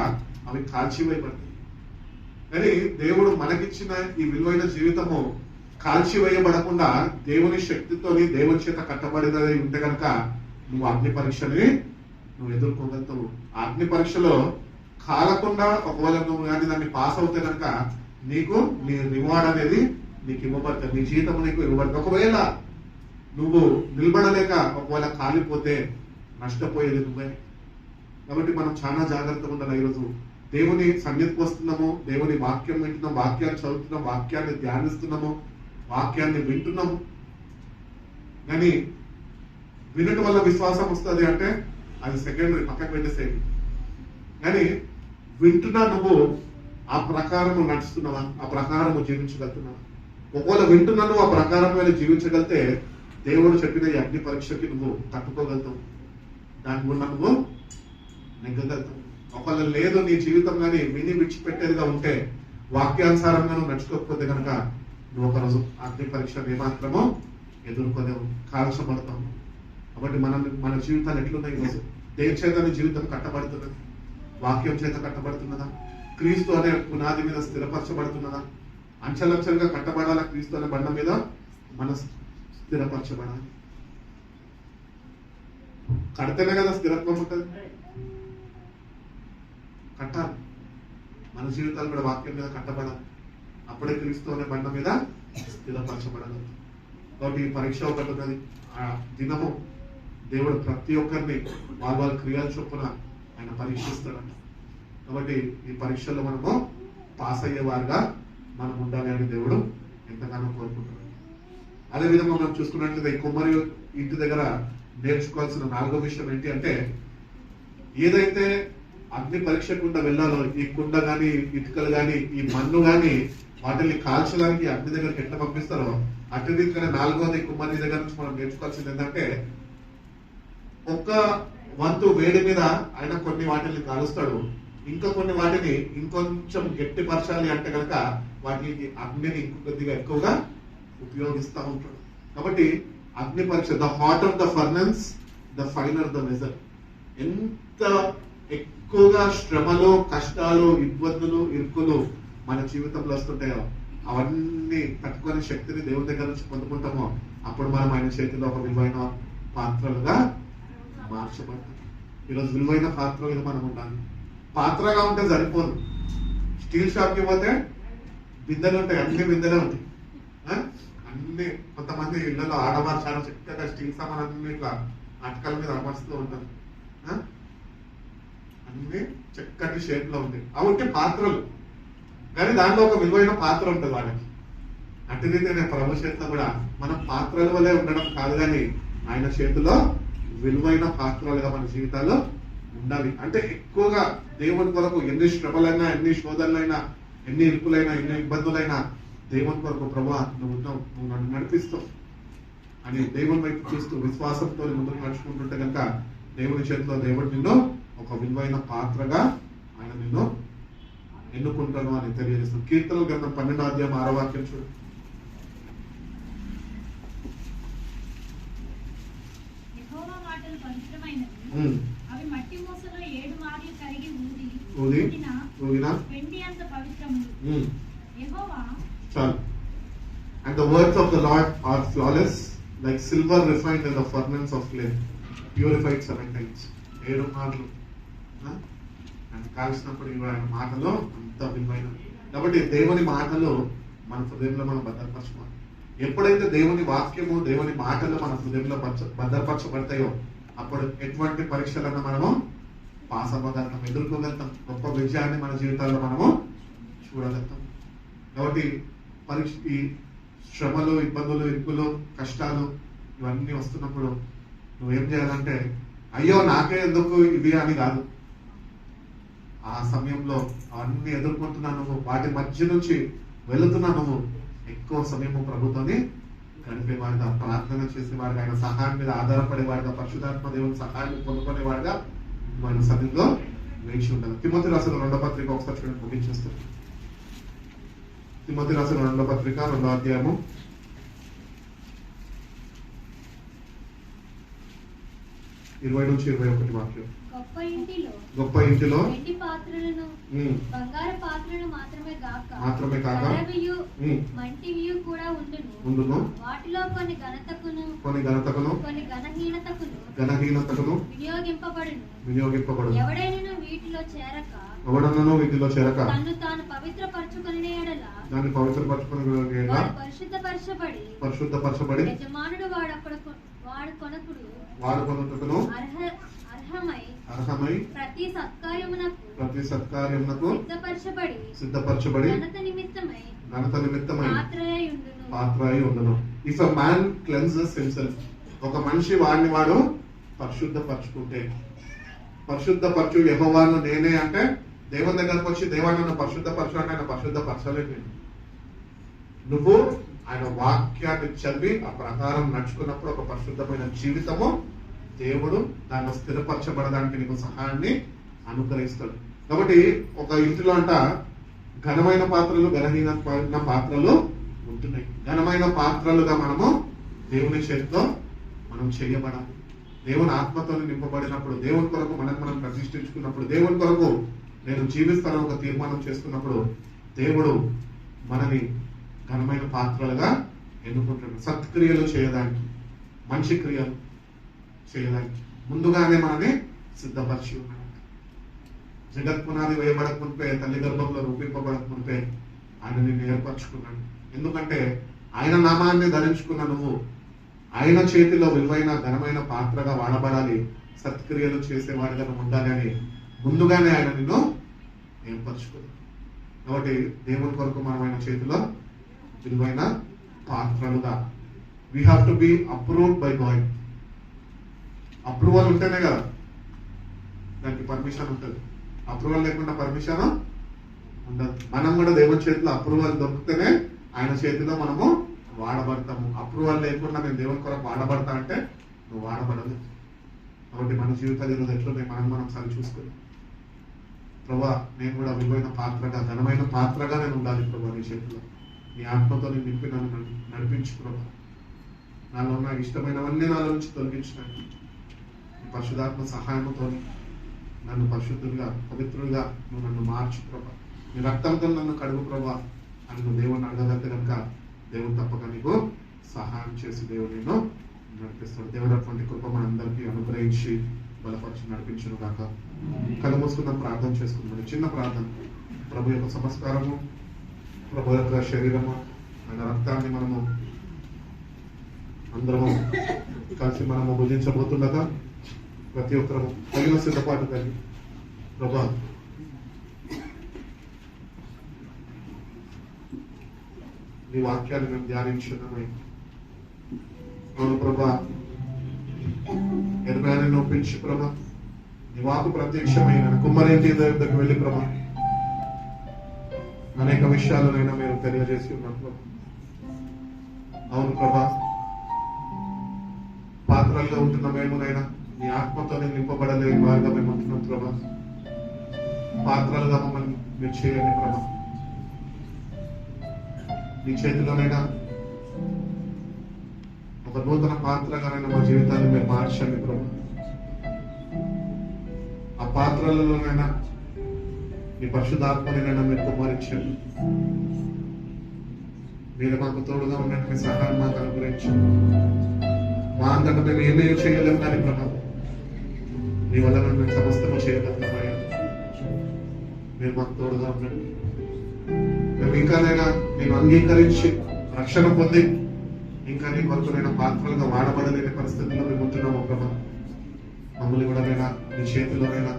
అవి కాల్చివేయబడతాయి. కానీ దేవుడు మనకిచ్చిన ఈ విలువైన జీవితము కాల్చివేయబడకుండా దేవుని శక్తితోని దేవుని చేత కట్టబడినది ఉంటే కనుక నువ్వు అగ్ని పరీక్షని నువ్వు ఎదుర్కోగలుగుతావు. ఆ అగ్ని పరీక్షలో కాలకుండా ఒకవేళ నువ్వు కానీ దాన్ని పాస్ అవుతే కనుక నీకు నీ రివార్డ్ అనేది నీకు ఇవ్వబడుతుంది, నీ జీవితం నీకు ఇవ్వబడుతుంది. ఒకవేళ నువ్వు నిలబడలేక ఒకవేళ కాలిపోతే నష్టపోయేది నువ్వే. కాబట్టి మనం చాలా జాగ్రత్తగా ఉండాలి. ఈరోజు దేవుని సన్నిధికి వస్తున్నాము, దేవుని వాక్యం వింటున్నాం, వాక్యాన్ని చదువుతున్నాం, వాక్యాన్ని ధ్యానిస్తున్నాము, వాక్యాన్ని వింటున్నాము. కానీ వినటం వల్ల విశ్వాసం వస్తుంది అంటే అది సెకండరీ, పక్కకు పెట్టేసేది. కానీ వింటున్నా నువ్వు ఆ ప్రకారం నడుస్తున్నావా, ఆ ప్రకారం జీవించగలుగుతున్నావా? ఒకవేళ వింటున్నా నువ్వు ఆ ప్రకారం వెళ్ళి జీవించగలితే దేవుడు చెప్పిన ఈ అగ్ని పరీక్షకి నువ్వు తట్టుకోగలుగుతావు, దాని గుండా నువ్వు నెగ్గగలుగుతావు. ఒకవేళ లేదు నీ జీవితం కానీ విని విడిచిపెట్టేదిగా ఉంటే, వాక్యానుసారంగా నువ్వు నడుచుకోకపోతే కనుక నువ్వు ఒకరోజు అగ్ని పరీక్ష ఏమాత్రమో ఎదుర్కొనే కాల్చబడతావు. కాబట్టి మన జీవితాలు ఎట్లున్నాయి ఈరోజు? దేని చేత నీ జీవితం కట్టబడుతున్నది? వాక్యం చేత కట్టబడుతున్నదా? క్రీస్తు అనే పునాది మీద స్థిరపరచబడుతున్నదా? అంచెలంచెలుగా కట్టబడాలా క్రీస్తు అనే బండ మీద మన స్థిరపరచబడాలి. కడితేనే కదా స్థిరత్వం ఉంటుంది. కట్టాలి. మన జీవితాలు కూడా వాక్యం మీద కట్టబడాలి. అప్పుడే క్రీస్తు అనే బండ మీద స్థిరపరచబడాలి. కాబట్టి ఈ పరీక్ష ఒకటి ఉన్నది. ఆ దినము దేవుడు ప్రతి ఒక్కరిని వాళ్ళ క్రియల చొప్పున ఆయన పరీక్షిస్తాడంట. కాబట్టి ఈ పరీక్షల్లో మనము పాస్ అయ్యేవారుగా మనం ఉండాలి అని దేవుడు ఎంతగానో కోరుకుంటున్నాడు. అదేవిధంగా మనం చూసుకున్నట్లయితే ఈ కుమ్మరి ఇంటి దగ్గర నేర్చుకోవాల్సిన 4వ విషయం ఏంటి అంటే, ఏదైతే అగ్ని పరీక్ష కుండ వెళ్ళాలో, ఈ కుండ గాని, ఇటుకలు గాని, ఈ మన్ను గాని వాటిని కాల్చడానికి అగ్ని దగ్గరికి ఎట్లా పంపిస్తారో అటు రీతిగానే 4వది కుమ్మరి దగ్గర నుంచి మనం నేర్చుకోవాల్సింది ఏంటంటే, ఒక్క వంతు వేడి మీద ఆయన కొన్ని వాటిని కాలుస్తాడు, ఇంకా కొన్ని వాటిని ఇంకొంచెం గట్టిపరచాలి అంటే కనుక వాటికి అగ్నిని ఇంకొద్దిగా ఎక్కువగా ఉపయోగిస్తూ ఉంటాడు. కాబట్టి అగ్ని పరీక్ష, the hot of the furnace the finer the measure. ఎంత ఎక్కువగా శ్రమలు, కష్టాలు, ఇబ్బందులు, ఇరుకులు మన జీవితంలో వస్తుంటాయో అవన్నీ తట్టుకునే శక్తిని దేవుని దగ్గర నుంచి పొందుకుంటామో అప్పుడు మనం ఆయన చేతిలో ఒక విలువైన పాత్రలుగా మార్చబడతాం. ఈరోజు విలువైన పాత్రలుగా మనం ఉండాలి. పాత్రగా ఉంటే సరిపోదు. స్టీల్ షాప్కి పోతే బిందెలు ఉంటాయి, అన్ని బిందెలే ఉంటాయి. అన్ని కొంతమంది ఇళ్లలో ఆడవారు చాలా చక్కగా స్టీల్ సామాన్ అన్ని ఇట్లా అటకల మీద అమర్చుతూ ఉంటారు. అన్ని చక్కటి షేప్ లో ఉంటాయి. అవి ఉంటే పాత్రలు, కానీ దాంట్లో ఒక విలువైన పాత్ర ఉంటుంది వాళ్ళకి. అటువైతే ప్రభు చేతిలో కూడా మనం పాత్రల వల్లే ఉండడం కాదు, కానీ ఆయన చేతిలో విలువైన పాత్రలుగా మన జీవితాల్లో ఉండాలి. అంటే ఎక్కువగా దేవుని కొరకు ఎన్ని శ్రమలైనా, ఎన్ని శోధనలైనా, ఎన్ని ఇరుకులైనా, ఎన్ని ఇబ్బందులైనా దేవుని కొరకు ప్రభా నువ్వు నన్ను నడిపిస్తావు అని దేవుని వైపు చూస్తూ విశ్వాసంతో ముందుకు నడుచుకుంటుంటే కనుక దేవుని చేతిలో దేవుడు నిన్ను ఒక విలువైన పాత్రగా ఆయన నిన్ను ఎన్నుకుంటాను అని తెలియజేస్తాను. కీర్తనల గ్రంథం 12వ అధ్యాయం 6వ వాక్యం చూడు. యెహోవా మాటలు పవిత్రమైనవి, అవి మట్టి మూసలో 7 మార్లు కరిగి ఊదిన వెండి అంత పవిత్రములు. యెహోవా చాలు. And the words of the Lord are flawless, like silver refined in the furnace of flame, purified 7 times. 7 మార్లు ఆయన కాల్చినప్పుడు ఆయన మాటలు అంత విలువైన. కాబట్టి దేవుని మాటలు మన హృదయంలో మనం భద్రపరచుకోవాలి. ఎప్పుడైతే దేవుని వాక్యము, దేవుని మాటలు మన హృదయంలో భద్రపరచబడతాయో అప్పుడు ఎటువంటి పరీక్షలను మనము పాస్ అవ్వగలుగుతాం, ఎదుర్కోగలుగుతాం, గొప్ప విజయాన్ని మన జీవితాల్లో మనము చూడగలుగుతాం. కాబట్టి ఈ శ్రమలు, ఇబ్బందులు, ఇరుకులు, కష్టాలు ఇవన్నీ వస్తున్నప్పుడు నువ్వేం చేయాలంటే, అయ్యో నాకే ఎందుకు ఇవి అని కాదు. ఆ సమయంలో అవన్నీ ఎదుర్కొంటున్నా నువ్వు, వాటి మధ్య నుంచి వెళుతున్నా నువ్వు ఎక్కువ సమయము ప్రభుత్వాన్ని గడిపేవాడుగా, ప్రార్థన చేసేవాడుగా, ఆయన సహాయం మీద ఆధారపడేవాడుగా, పరిశుద్ధాత్మ దేవుని సహాయాన్ని పొందుకునేవాడుగా ఆయన సన్నిధిలో వేచి ఉండాలి. తిమోతి రాసిన 2వ పత్రిక ఒకసారి చూడండి, ముగించేస్తాను. తిమోతి రాసిన 2వ పత్రిక 2వ అధ్యాయము 7 20-21 వాక్యం. గొప్ప ఇంటిలో గొప్ప ఇంటిలో వెండి పాత్రలను బంగారు పాత్రలు మాత్రమే కాక కర్రవియు, మంటివియు కూడా ఉండును. వాటిలో కొన్ని ఘనతకును కొన్ని ఘనహీనతకును వినియోగింపబడును. ఎవడైనా వీటిలో చేరక తన్ను తాను పవిత్రపరచుకొనిన యెడల వాడు పరిశుద్ధపరచబడి యజమానుడు వాడు కొనుటకును అర్హమై ప్రతి సత్కార్యమునకు సిద్ధపరచబడి ఘనత నిమిత్తమై పాత్రై ఉండును. If a man cleanses himself, ఒక మనిషి వాడిని వాడు పరిశుద్ధపరచుకుంటే, పరిశుద్ధపరచు యెహోవాను నేనే అంటే దేవుని దగ్గరకు వచ్చి దేవా నన్ను పరిశుద్ధపరచు అంటే ఆయన పరిశుద్ధపరచలేదు. నువ్వు ఆయన వాక్యాన్ని చదివి ఆ ప్రకారం నడుచుకున్నప్పుడు ఒక పరిశుద్ధమైన జీవితము దేవుడు దాన్ని స్థిరపరచబడడానికి నీకు సహాయాన్ని అనుగ్రహిస్తాడు. కాబట్టి ఒక ఇంటిలో అంట ఘనమైన పాత్రలు, ఘనహీనమైన పాత్రలు ఉంటున్నాయి. ఘనమైన పాత్రలుగా మనము దేవుని చేతితో మనం చేయబడాలి. దేవుని ఆత్మతో నింపబడినప్పుడు, దేవుని కొరకు మనం ప్రతిష్ఠించుకున్నప్పుడు, దేవుని కొరకు నేను జీవిస్తానని ఒక తీర్మానం చేసుకున్నప్పుడు దేవుడు మనని ఘనమైన పాత్రలుగా ఎన్నుకుంటాడు. సత్క్రియలు చేయడానికి, మంచి క్రియలు చేయడానికి ముందుగానే మనని సిద్ధపరిచి ఉన్నాడు. జగత్పునాది వేయబడక మునిపే, తల్లి గర్భంలో రూపింపబడక మునిపే ఆయన నిన్ను ఏర్పరచుకున్నాడు. ఎందుకంటే ఆయన నామాన్ని ధరించుకున్న నువ్వు ఆయన చేతిలో విలువైన ఘనమైన పాత్రగా వాడబడాలి, సత్క్రియలు చేసేవాడిగా ఉండాలి అని ముందుగానే ఆయన నిన్ను ఏర్పరచుకున్నాడు. కాబట్టి దేవుని కొరకు మనం ఆయన చేతిలో విలువైన పాత్రలుగా we have to be approved by God. Approval ఉంటేనే కదా దానికి పర్మిషన్ ఉంటుంది. అప్రూవల్ లేకుండా పర్మిషన్ ఉండదు. మనం కూడా దేవుని చేతిలో అప్రూవల్ దొరికితేనే ఆయన చేతిలో మనము వాడబడతాము. అప్రూవల్ లేకుండా నేను దేవుని కొరకు వాడబడతా అంటే నువ్వు వాడబడదు. కాబట్టి మన జీవితాలు ఈరోజు ఎట్లున్నాయి మనం సరి చూసుకుని, ప్రభా నేను కూడా విలువైన పాత్రగా, ఘనమైన పాత్రగా నేను ఉండాలి ప్రభా నీ చేతిలో. నీ ఆత్మతో నేను నింపి నన్ను నడిపించు ప్రభా. నాలో ఉన్న ఇష్టమైనవన్నీ నాలో నుంచి తొలగించినాను. నీ పరిశుధాత్మ సహాయంతో నన్ను పరిశుద్ధులుగా, పవిత్రులుగా నువ్వు నన్ను మార్చు ప్రభా. నీ రక్తంతో నన్ను కడుగు ప్రభా అని నువ్వు దేవుని అడగగలిగితే కనుక దేవుడు తప్పక నీకు సహాయం చేసి దేవుడు నేను నడిపిస్తాడు. దేవుడు అటువంటి కృప మనందరికీ అనుగ్రహించి బలపరిచి నడిపించును కాక. కళ్ళు మూసుకుందాం, ప్రార్థన చేసుకుందాం. చిన్న ప్రార్థన. ప్రభు యొక్క సంస్కారము, ప్రభు యొక్క శరీరము, ఆయన రక్తాన్ని మనము అందరము కలిసి మనము భుజించబోతుండగా ప్రతి ఒక్కరము తగిన సిద్ధపాటు కలిగి ప్రభా నీ వాక్యాన్ని మేము ధ్యానించున్నామై. అవును ప్రభా, ఎర్రని నొప్పించి ప్రభా నీ వాకు ప్రత్యక్షమైన కుమ్మరేంటి దగ్గరికి వెళ్ళి ప్రభా అనేక విషయాలనైనా మీరు తెలియజేసి ఉన్నారు ప్రభా. అవును ప్రభా, పాత్రల్లో ఉంటున్న మేమునైనా నీ ఆత్మతో నింపబడలేని వారిగా మేము ఉంటున్నాం ప్రభా. పాత్రలుగా మమ్మల్ని మీరు చేయండి ప్రభా. నీ చేతిలోనైనా ఒక నూతన పాత్రగానైనా మా జీవితాన్ని మీరు మార్చండి ప్రభా. ఆ పాత్రలలోనైనా నీ పరిశుద్ధాత్మనైనా మీరు కుమారించండి. మీరు మాకు తోడుగా ఉన్నట్టు మీ సహాయం మాకు అనుగ్రహించండి. మా అంతటా మేము ఏమీ చేయలేము కానీ ప్రభా నీ వల్ల మేము సమస్తము చేయగలుగుతామయ్యా. మీరు మాకు తోడుగా ఉండండి. మేము ఇంకానైనా నేను అంగీకరించి రక్షణ పొంది ఇంకా నీ కొరకునైనా పాత్రలుగా వాడబడలేని పరిస్థితుల్లో మేము ఉంటున్నాము ప్రభా. మమ్మల్ని కూడా నైనా నీ చేతిలోనైనా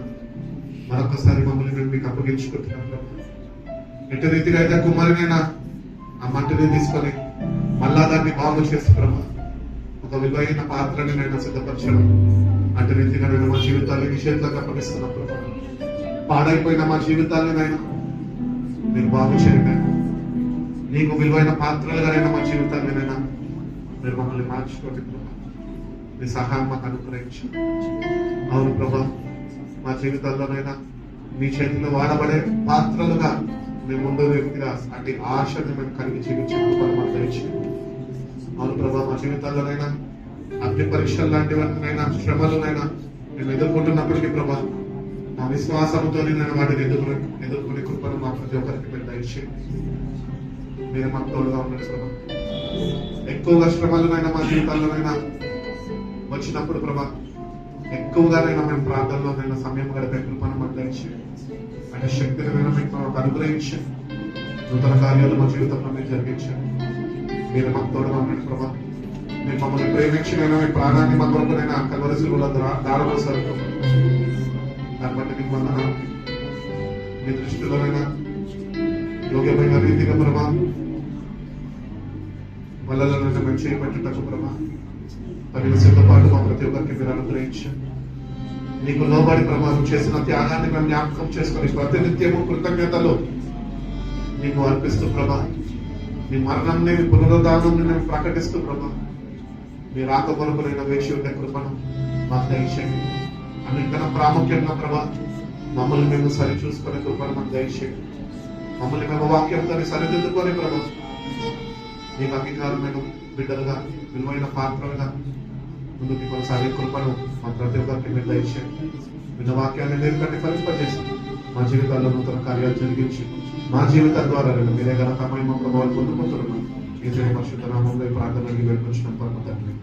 మరొకసారి మమ్మల్ని మేము మీకు అప్పగించుకుంటున్నాం ప్రభా. ఎట్టి రీతిగా అయితే కుమారునైనా ఆ మట్టిని తీసుకొని మళ్ళా దాన్ని బాగు చేసి ప్రభా ఒక విలువైన పాత్రని నైనా సిద్ధపరచడం, అటు రీతిగా నేను మా జీవితాన్ని నీ చేతులకు అప్పగిస్తున్నాం ప్రభా. పాడైపోయిన మా జీవితాన్ని నైనా మీరు బాగు చేయండి. నీకు విలువైన పాత్రలుగానైనా మా జీవితాన్ని మీరు మమ్మల్ని మార్చుకోండి ప్రభా. మీ సహాయం మాకు అనుగ్రహించండి. అవును ప్రభా, మా జీవితాల్లోనైనా మీ చేతిలో వాడబడే పాత్రలుగా మేము ముందు వ్యక్తిగా అటు ఆశను మేము కలిగి జీవించే. అవును ప్రభా, మా జీవితాల్లోనైనా అగ్ని పరీక్షలు లాంటివన్నైనా శ్రమలనైనా మేము ఎదుర్కొంటున్నప్పటికీ ప్రభా నా విశ్వాసంతో నేను వాటిని ఎదుర్కొనే కృపను మా ప్రతి ఒక్కరికి మీరు దయచేయండి. మీరు మాకు తోడుగా ఉన్నారు ప్రభా. ఎక్కువగా శ్రమలనైనా మా జీవితాల్లోనైనా వచ్చినప్పుడు ప్రభా ఎక్కువగానైనా మేము ప్రార్థనలోనైనా సమయం గడిపే కృపను మాకు దయచేయండి. అంటే శక్తినైనా మీకు మాకు అనుగ్రహించండి. నూతన కార్యాలు మా జీవితంలో మీరు జరిగించండి. మీరు మాకు తోడుగా ఉన్నారు ప్రభా. మీరు మమ్మల్ని ప్రేమించినైనా మీ ప్రాణాన్ని మా కొరకునైనా కలవలసిలో దారవలసారు ప్రభా. దాన్ని బట్టి మీకు వందనాలు. మీ దృష్టిలోనైనా యోగ్యమైన రీతిగా ప్రభా వల్లలోనైనా మేము చేయబట్టుటకు ప్రభా పరిణసితో పాటు మా ప్రతి ఒక్కరికి మీరు అనుగ్రహించండి. నీకు లోబడి ప్రభావం చేసిన త్యాగాన్ని మేము జ్ఞాపకం చేసుకొని ప్రతినిత్యము కృతజ్ఞతలు నీకు అర్పిస్తూ ప్రభా నీ మరణంని పునరుద్ధానాన్ని మేము ప్రకటిస్తూ ప్రభా మీ రాక కొరకునైనా వేచి ఉండే కృపను మాకు దయచేయండి. అన్నిటికన్నా ప్రాముఖ్యంగా ప్రభా మమ్మల్ని మేము సరి చూసుకునే కృపను మాకు దయచేయండి. మమ్మల్ని మేము వాక్యంతో సరిదిద్దుకొని ప్రభా నీకు అంగీకారమైన బిడ్డలుగా విలువైన పాత్రలుగా ముందుకు కొనసాగే కృపను మా ప్రతి ఒక్కరికి మీరు దయచేయండి. విన్న వాక్యాన్ని మీరు కంటే ఫలింపజేసి మా జీవితాల్లో నూతన కార్యాలు జరిగించి మా జీవితం ద్వారా మీరే ఘనత మహిమ ప్రభావాలు పొందుకుంటున్నాం. ఈ పరిశుద్ధ నామంలో ప్రార్థనలు వేడుకొచ్చిన పరమ తండ్రి.